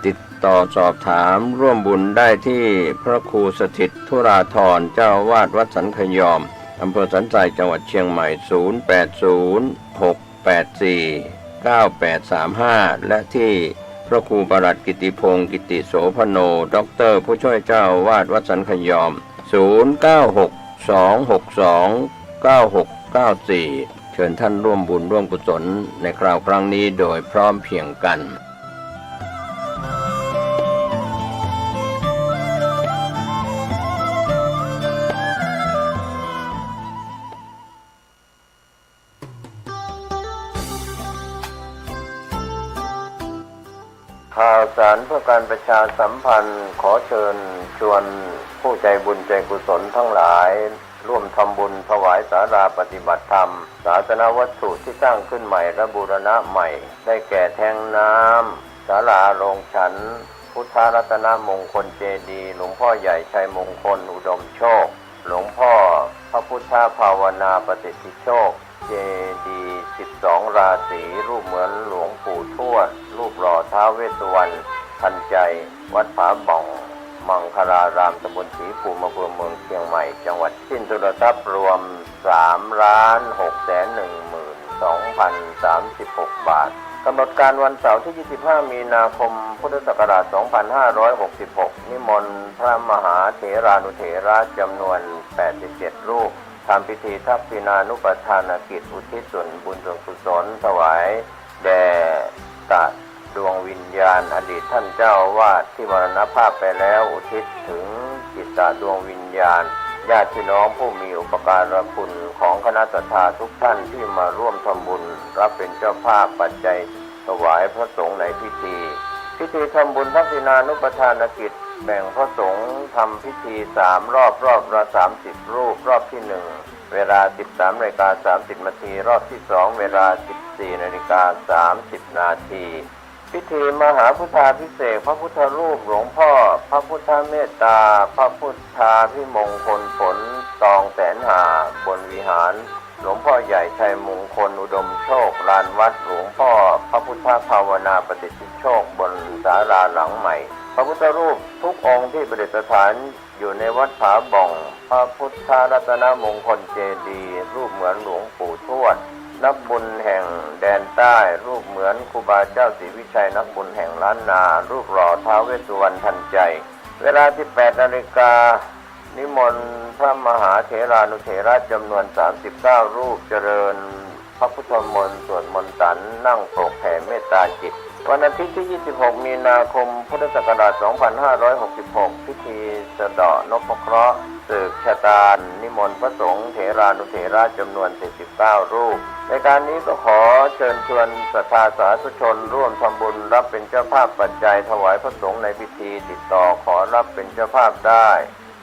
S3: ติดต่อสอบถามร่วมบุญได้ที่พระครูสถิตธุราธรเจ้าอาวาสวัดสันขยอมอำเภอสันทรายจังหวัดเชียงใหม่ 0806849835 และที่พระครูประหลัดกิติพงศ์กิติโสพโนด็อกเตอร์ผู้ช่วยเจ้าอาวาสวัดสันขยอม 0962629694 เชิญท่านร่วมบุญร่วมกุศลในคราวครั้งนี้โดยพร้อมเพรียงกันข่าวสารเพื่อการประชาสัมพันธ์ขอเชิญชวนผู้ใจบุญใจกุศลทั้งหลายร่วมทำบุญถวายศาลาปฏิบัติธรรมศาสนวัตถุที่สร้างขึ้นใหม่และบูรณะใหม่ได้แก่แทงน้ำศาลาโรงฉันพุทธรัตนมงคลเจดีย์หลวงพ่อใหญ่ชัยมงคลอุดมโชคหลวงพ่อพระพุทธภาวนาปฏิสิทธิโชคเจดีย์12 ราศีรูปเหมือนหลวงปู่ทวดรูปหล่อท้าวเวสสุวรรณทันใจวัดผาบ่องมังคลารามตำบลศรีภูมิอำเภอเมืองเชียงใหม่จังหวัดสิ้นทุนทรัพย์รวม 3,612,036 บาทกำหนดการวันเสาร์ที่ 25 มีนาคม พุทธศักราช 2566 นิมนต์พระมหาเถรานุเถระจำนวน 87 รูปทำพิธีทักษิณานุปทานกิจอุทิศส่วนบุญส่วนกุศลถวายแด่ตัดดวงวิญญาณอดีตท่านเจ้าอาวาสที่มรณภาพไปแล้วอุทิศถึงจิตตดวงวิญญาณญาติพี่น้องผู้มีอุปการะคุณของคณะศรัทธาทุกท่านที่มาร่วมทำบุญรับเป็นเจ้าภาพปัจจัยถวายพระสงฆ์ในพิธีทำบุญทักษิณานุปทานกิจแบ่งพระสงฆ์ทำพิธี3 รอบละ30 รูปรอบที่ 1เวลา 13:30 นาทีรอบที่ 2เวลา 14:30 นาทีพิธีมหาพุทธาภิเษกพระพุทธรูปหลวงพ่อพระพุทธเมตตาพระพุทธาภิมงคลผลตองแสนหาบนวิหารหลวงพ่อใหญ่ชัยมงคลอุดมโชคลานวัดหลวงพ่อพระพุทธภาวนาปฏิสิทธิโชคบนศาลาหลังใหม่พระพุทธรูปทุกองค์ที่ประดิษฐานอยู่ในวัดผาบ่องพระพุทธรัตนมงคลเจดีย์รูปเหมือนหลวงปู่ทวดนักบุญแห่งแดนใต้รูปเหมือนครูบาเจ้าศรีวิชัยนักบุญแห่งล้านนารูปหล่อท้าวเวสสุวรรณทันใจเวลา 18 นาฬิกานิมนต์พระมหาเถรานุเถระจำนวน 39 รูปเจริญพระพุทธมนต์สวดมนต์สันนั่งโปรกแผ่เมตตาจิตวันอาทิตย์ที่ 26 มีนาคม พุทธศักราช 2566 พิธีสะเดาะนพเคราะห์สืบชะตานิมนต์พระสงฆ์เถรานุเถระจำนวน 79 รูปในการนี้ก็ขอเชิญชวนศรัทธาสาธุชนร่วมทำบุญรับเป็นเจ้าภาพปัจจัยถวายพระสงฆ์ในพิธีติดต่อขอรับเป็นเจ้าภาพได้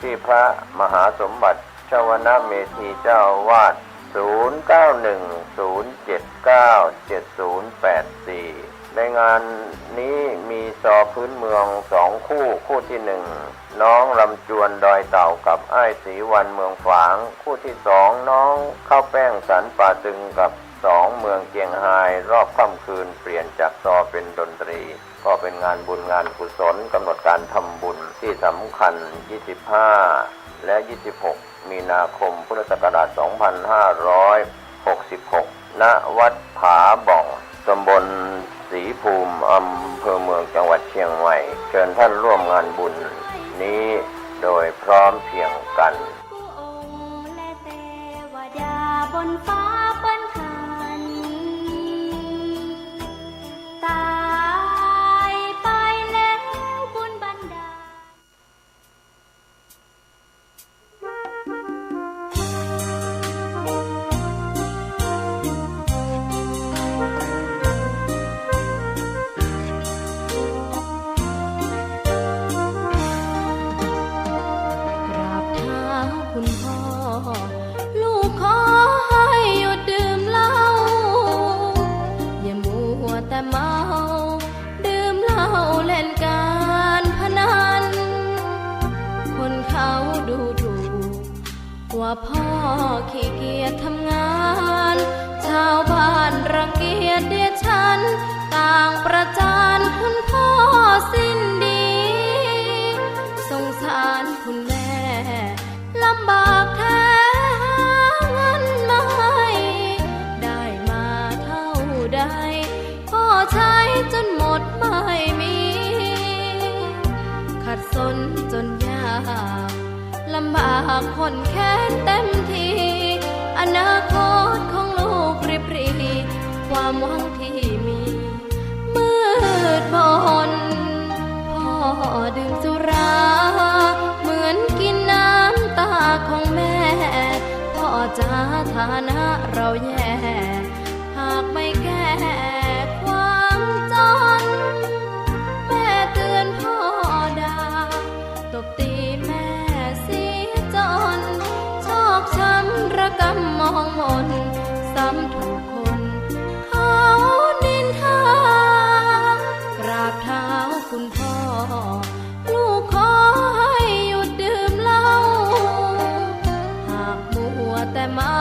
S3: ที่พระมหาสมบัติชวนะเมธีเจ้าอาวาส 0910797084 ในงานนี้มี ซอพื้นเมือง2 คู่คู่ที่1น้องลำจวนดอยเต่ากับอ้ายศรีวันเมืองฝางคู่ที่2น้องข้าวแป้งสันป่าตึงกับ2เมืองเจียงไฮ้รอบค่ำคืนเปลี่ยนจากซอเป็นดนตรีก็เป็นงานบุญงานกุศลกำหนดการทำบุญที่สำคัญ25และ26มีนาคมพุทธศักราช2566ณวัดผาบ่องตำบลศรีภูมิอำเภอเมืองจังหวัดเชียงใหม่เชิญท่านร่วมงานบุญนี้โดยพร้อมเพรียงกัน
S4: และเทวดาบนฟ้าเปิ้นคันตายไปแล้วบุญบันดาล ว่าพ่อขี้เกียจทำงานชาวบ้านรังเกียจเดียดฉันต่างประจานคุณพ่อสิ้นดีสงสารคุณแม่ลำบากแท้หาเงินมาให้ได้มาเท่าใดพ่อใช้จนหมดไม่มีขัดสนจนยากลำบากคนแค้นเต็มทีอนาคตของลูกริบหรี่ความหวังที่มีมืดมนพ่อดื่มสุราเหมือนกินน้ำตาของแม่พ่อจ๋าฐานะเราแย่หากไม่แก้ความจนแม่เตือนพ่อด่าตบตีแม่จนชอกช้ำระกำมองมนซ้ำถูกคนเขานินทากราบเท้าคุณพ่อลูกขอให้หยุดดื่มเหล้าหากมัวแต่เมา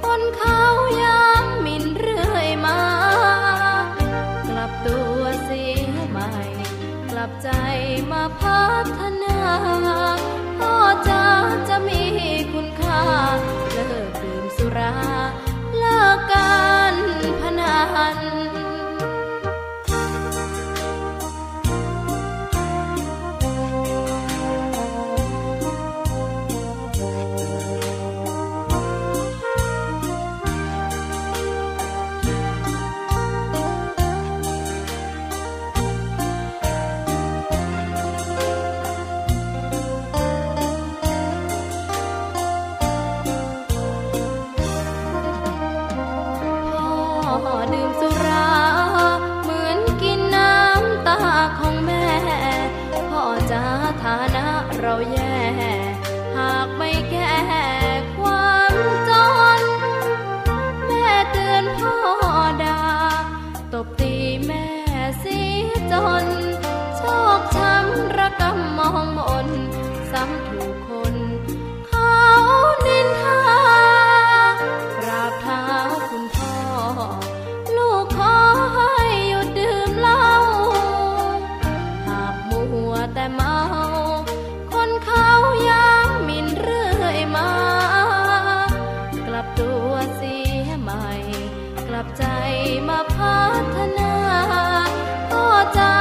S4: คนเขาย้ำหมิ่นเรื่อยมากลับตัวเสียใหม่กลับใจมาพัฒนาพ่อจะมีคุณค่าเลิกดื่มสุราเลิกการพนันดื่มสุราเหมือนกินน้ำตาของแม่พ่อจ๋าฐานะเราแย่หากไม่แก้ความจนแม่เตือนพ่อด่าตบตีแม่เสียจนชอกช้ำระกำมองมนซ้ำถูกคนเขานินทากราบเท้าคุณพ่อลูกขอให้หยุดดื่มเหล้าหากมัวแต่เมาคนเขาย้ำหมิ่นเรื่อยมากลับตัวเสียใหม่กลับใจมาพัฒนาพ่อจะ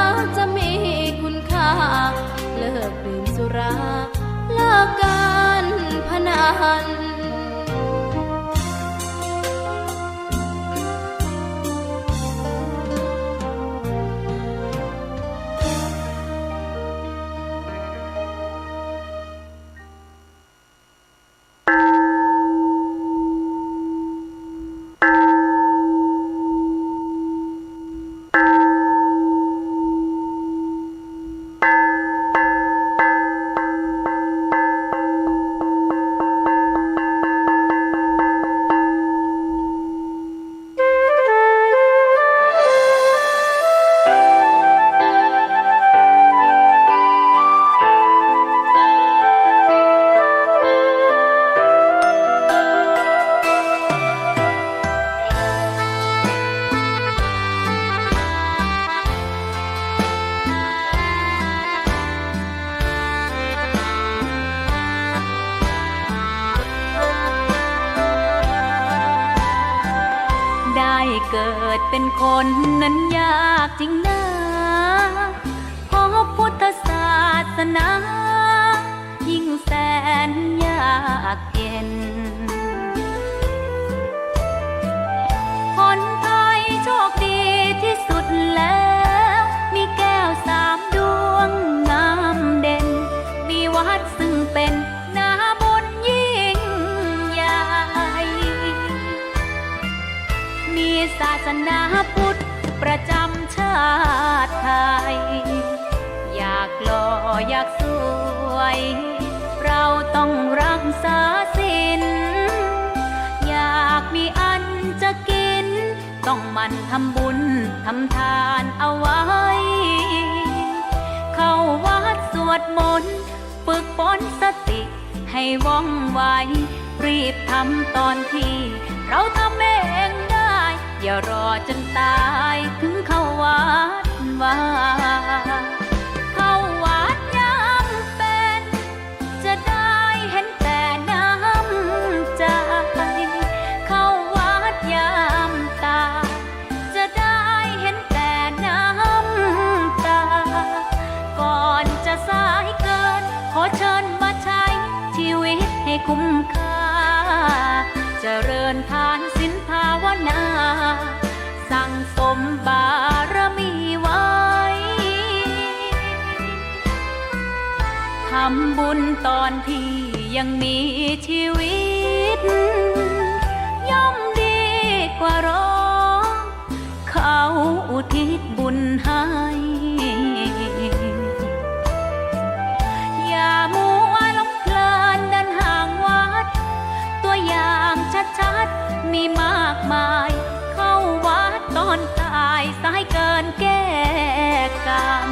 S4: เป็นคนนั้นยากจริงนะเพราะพุทธศาสนายิ่งแสนยากเย็นคนไทยโชคดีที่สุดแล้วมีแก้ว3 ดวงงามเด่นมีวัดซึ่งเป็นนาบุญยิ่งใหญ่มีศาสนาพุทธประจำชาติไทยอยากหล่ออยากสวยเราต้องรักษาศีลอยากมีอันจะกินต้องหมั่นทำบุญทำทานเอาไว้เข้าวัดสวดมนต์ฝึกฝนสติให้ว่องไวรีบทำตอนที่เราทำเองได้อย่ารอจนตายถึงเข้าวัดว่าเข้าวัดยามเป็นจะได้เห็นแต่น้ำใจเข้าวัดยามตายจะได้เห็นแต่น้ำตาก่อนจะสายเกินขอเชิญมาใช้ชีวิตให้คุ้มค่าเจริญทานศีลภาวนาสั่งสมบารมีไว้ทำบุญตอนที่ยังมีชีวิตย่อมดีกว่ารอเขาอุทิศบุญให้อย่ามัวหลงเพลินเดินห่างวัดตัวอย่างชัดๆมีมากมายเข้าวัดตอนตายสายเกินแก้กรรม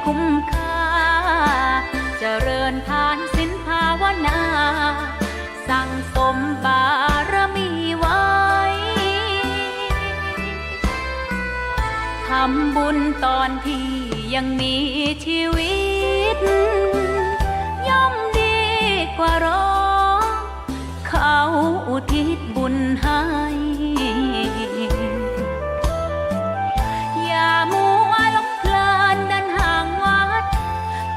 S4: คุ้มค่าเจริญทานศีลภาวนาสั่งสมบารมีไว้ทำบุญตอนที่ยังมีชีวิตย่อมดีกว่ารอเขาอุทิศบุญให้อย่ามัวหลงเพลินเดินห่างวัด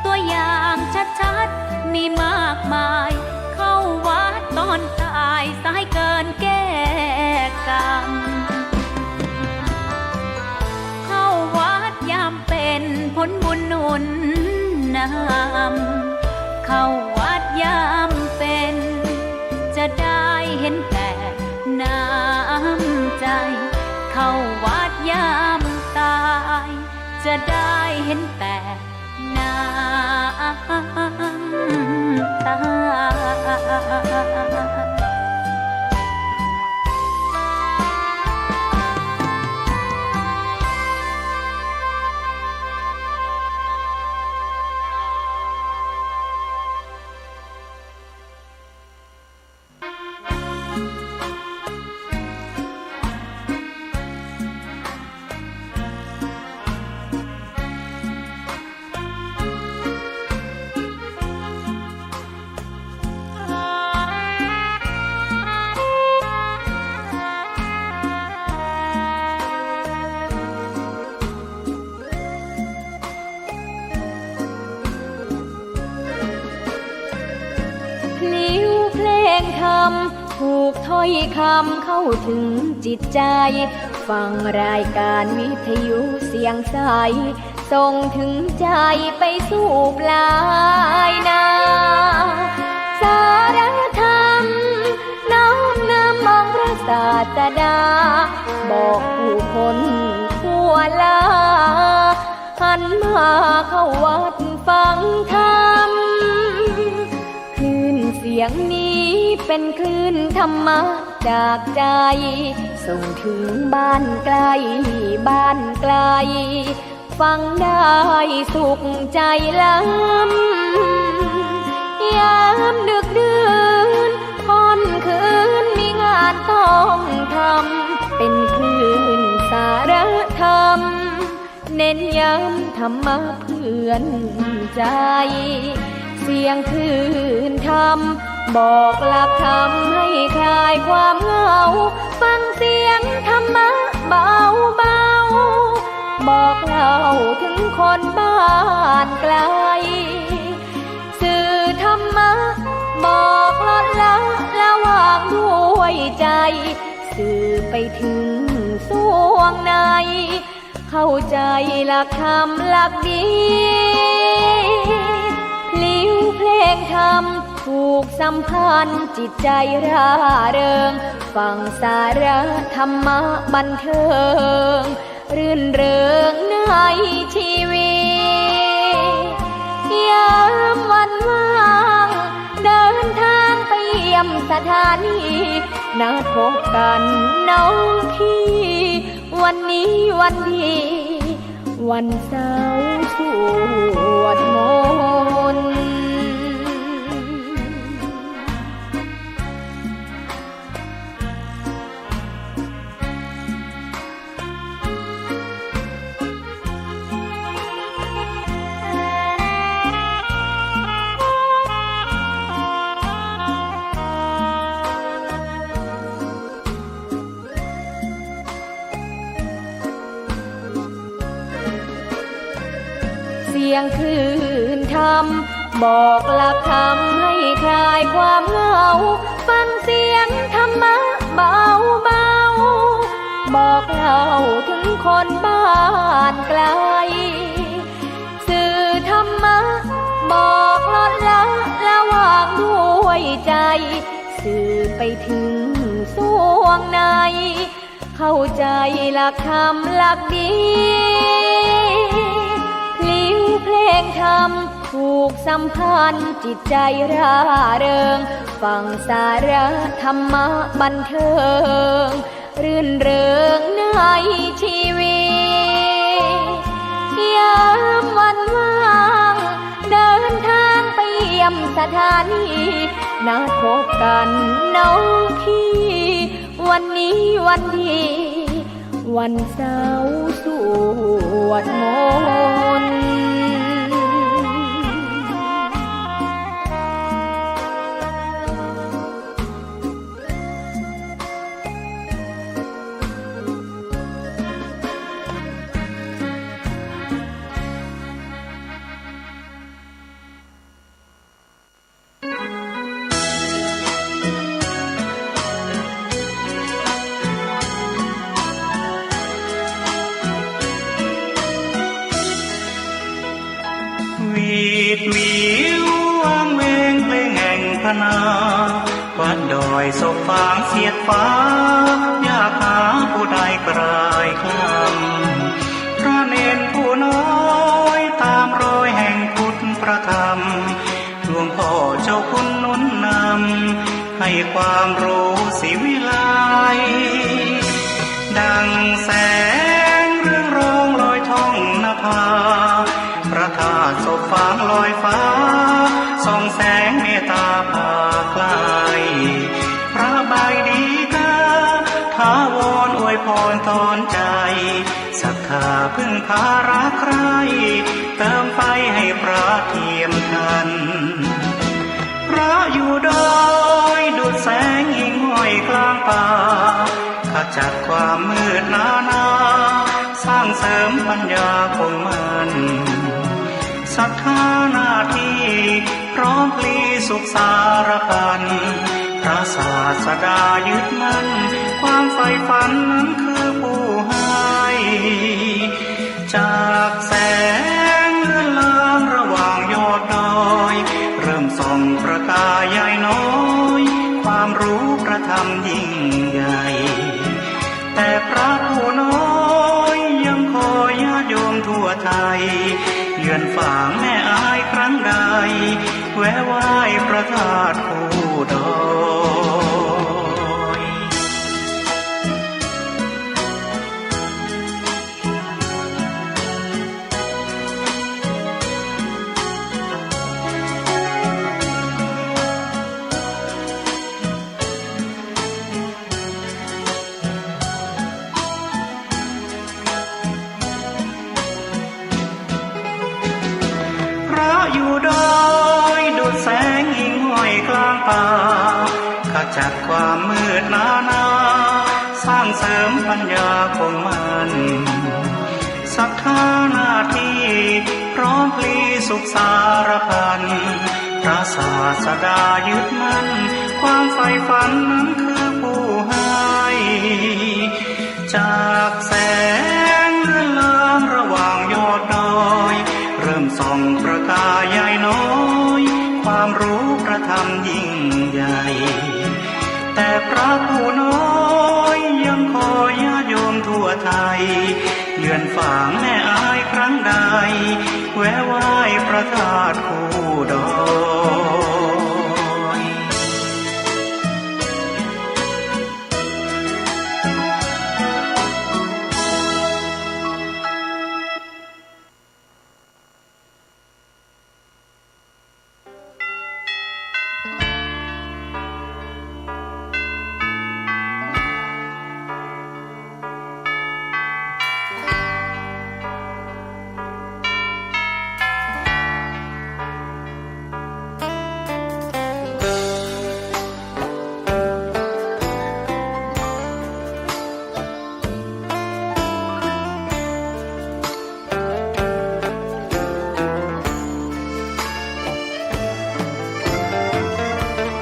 S4: ตัวอย่างชัดๆมีมากมายเข้าวัดตอนตายสายเกินแก้กรรมเข้าวัดยามเป็นผลบุญหนุนนำเข้าวัดยามเป็นจะได้เห็นแต่น้ำใจเข้าวัดยามตายจะได้เห็นแต่น้ำตา ถูกถ้อยคำเข้าถึงจิตใจฟังรายการวิทยุเสียงใสส่งถึงใจไปสู่ปลายนาสารธรรม ศาสดาบอกผู้คนทั่วลาหันมาเข้าวัดฟังธรรมคลื่นเสียงนี้เป็นคลื่นธรรมะจากใจส่งถึงบ้านไกลบ้านไกลฟังได้สุขใจล้ำยามดึกดื่นค่ำคืนมีงานต้องทำเป็นคลื่นสารธรรมเน้นย้ำธรรมะเพื่อนใจเสียงคลื่นธรรมบอกหลักธรรมให้คลายความเหงาฟังเสียงธรรมะเบาเบาบอกเล่าถึงคนบ้านไกลสื่อธรรมะบอกลดละละวางด้วยใจสื่อไปถึงสวงในเข้าใจหลักธรรมหลักดีพลิ้วเพลงธรรมผูกสัมพันธ์จิตใจร่าเริงฟังสาระธรรมะบันเทิงรื่นเริงในชีวิตยามวันว่างเดินทางไปเยี่ยมสถานีนัดพบกันน้องพี่วันนี้วันดีวันเสาร์สวดมนต์เสียงคลื่นธรรมบอกหลักธรรมให้คลายความเหงาฟังเสียงธรรมะเบาเบาบอกเล่าถึงคนบ้านไกลสื่อธรรมะบอกลดละละวางด้วยใจสื่อไปถึงสวงในเข้าใจหลักธรรมหลักดีพลิ้วเพลงธรรมผูกสัมพันธ์จิตใจร่าเริงฟังสาระธรรมะบันเทิงรื่นเริงในชีวิตยามวันว่างเดินทางไปเยี่ยมสถานีนัดพบกันน้องพี่วันนี้วันดีวันเสาร์สวดมนต์
S7: ดวิววางเวงเพลงแห่งพนาวัดดอยศพฟางเสียดฟ้ายากหาผู้ใดกลายคำพระเนรผู้น้อยตามรอยแห่งพุทธประธรรมหลวงพ่อเจ้าคุณหนุนนำให้ความรู้สิวิไลดังแสงเรื่องรองลอยท่องนภาพระธาตุศพฟางลอยฟ้าส่องแสงเมตตาพาไกลพระบายดีกาท้าวรอวยพรตอนใจศรัทธาพึ่งพารักใครเติมไฟให้พระเทียมทันพระอยู่ดอยดุจแสงหิ่งห้อยกลางป่าขจัดความมืดหนาสร้างเสริมปัญญาคงมันศรัทธาหน้าที่พร้อมพลีสุขสารพันพระศาสดายึดมั่นความใฝ่ฝันนั้นคือผู้ให้จากแสงเลื่อนลางระหว่างยอดดอยเริ่มส่องประกายใหญ่น้อยความรู้ประธรรมยิ่งใหญ่ แต่พระผู้น้อยยังคอยญาติโยมทั่วไทยเยือนฝางแม่อายครั้งใดแวะไหว้พระธาตุภูดอยอยู่ดอยดุจแสงหิ่งห้อยกลางป่าขจัดความมืดหนาสร้างเสริมปัญญาคงมันศรัทธาหน้าที่พร้อมพลีสุขสารพันพระศาสดายึดมั่นความใฝ่ฝันนั้นคือผู้ให้จากแสงเรือนลางระหว่างยอดดอยเริ่มส่องประกายใหญ่น้อยความรู้ประธรรมยิ่งใหญ่แต่พระผู้น้อยยังคอยญาติโยมทั่วไทยเยือนฝางแม่อายครั้งใดแวะไหว้พระธาตุภูดอย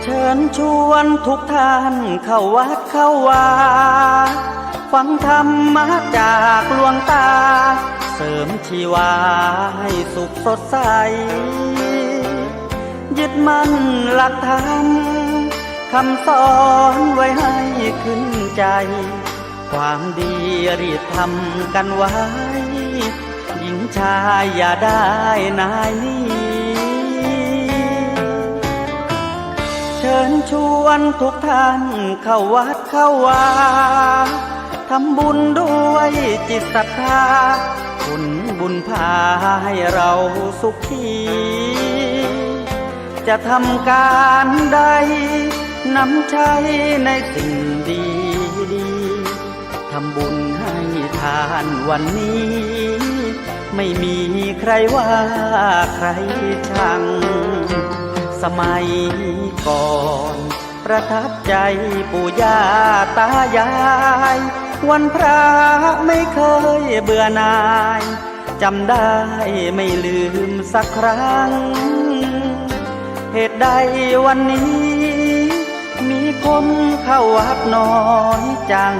S7: เชิญชวนทุกท่านเข้าวัดเข้าวาฟังธรรมะจากหลวงตาเสริมชีวาให้สุขสดใสยึดมั่นหลักธรรมคำสอนไว้ให้ขึ้นใจความดีรีบทำกันไว้หญิงชายอย่าได้นายนี้เชิญชวนทุกท่านเข้าวัดเข้าวาทำบุญด้วยจิตศรัทธาบุญพาให้เราสุขีจะทำการใดนำใช้ในสิ่งดีทำบุญให้ทานวันนี้ไม่มีใครว่าใครชังสมัยก่อนประทับใจปู่ย่าตายายวันพระไม่เคยเบื่อหน่ายจำได้ไม่ลืมสักครั้งเหตุใดวันนี้มีคนเข้าวัดน้อยจัง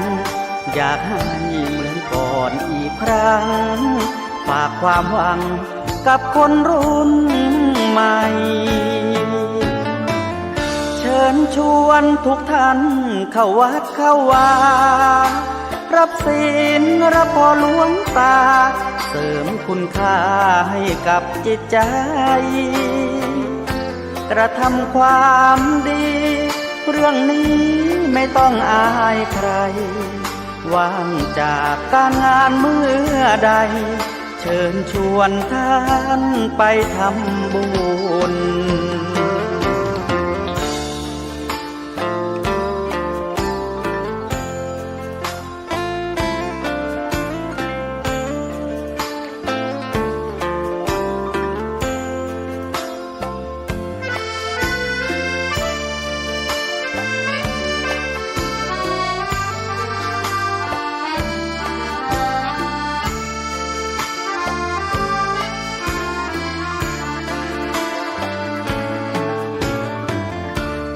S7: อยากให้เหมือนก่อนอีกครั้งฝากความหวังกับคนรุ่นใหม่เชิญชวนทุกท่านเข้าวัดเข้าวารับศีลรับพรหลวงตาเสริมคุณค่าให้กับจิตใจกระทำความดีเรื่องนี้ไม่ต้องอายใครว่างจากการงานเมื่อใดเชิญชวนท่านไปทำบุญ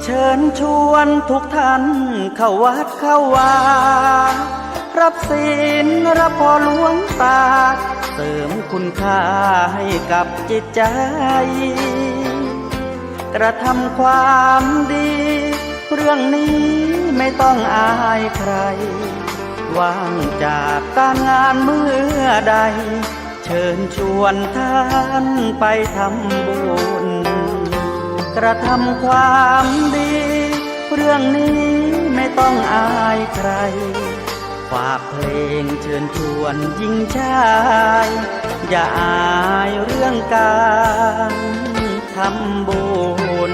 S7: เชิญชวนทุกท่านเข้าวัดเข้าวารับศีลรับพรหลวงตาเสริมคุณค่าให้กับจิตใจกระทำความดีเรื่องนี้ไม่ต้องอายใคร ว่างจากการงานเมื่อใดเชิญชวนท่านไปทำบุญกระทำความดีเรื่องนี้ไม่ต้องอายใครฝากเพลงเชิญชวนหญิงชายอย่าอายเรื่องการทำบุญ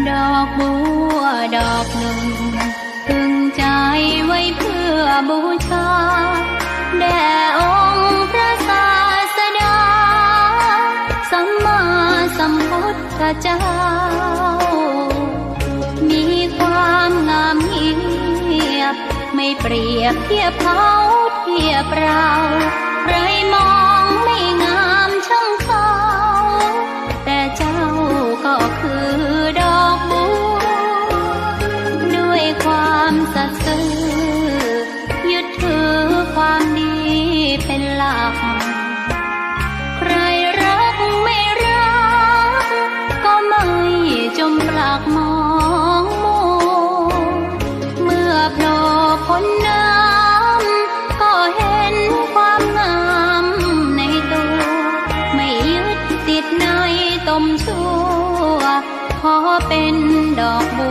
S4: ดอกบัวดอกหนึ่งตึงใจไว้เพื่อบูชาแด่องค์พระศาสดาสัมมาสัมพุทธเจ้ามีความงามเงียบไม่เปรียบเทียบเขาเทียบเราใครมองไม่งามช่างเขาแต่เจ้าก็คือดอกบัวด้วยความสัตย์ซื่อยึดถือความดีเป็นหลักใครรักไม่รักก็ไม่จมปลักมองมัวเมื่อโผล่พ้นน้ำก็เห็นความงามในตัวไม่ยึดติดในตมชั่วขอเป็นดอกบั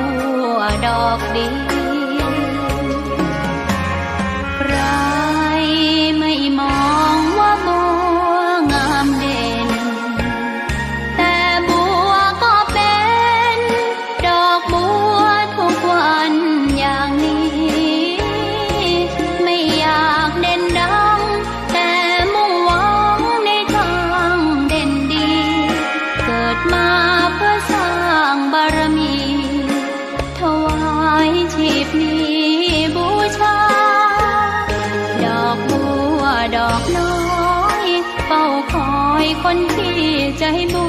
S4: วดอกดีใครไม่มองว่าบัวงามเด่นแต่บัวก็เป็นดอกบัวทุกวันอย่างนี้ไม่อยากเด่นดังแต่มุ่งหวังในทางเด่นดีเกิดมาเพื่อสร้างบารมีถวายชีพนี้บูชาดอกบัวดอกน้อยเฝ้าคอยคนที่ใจบุญ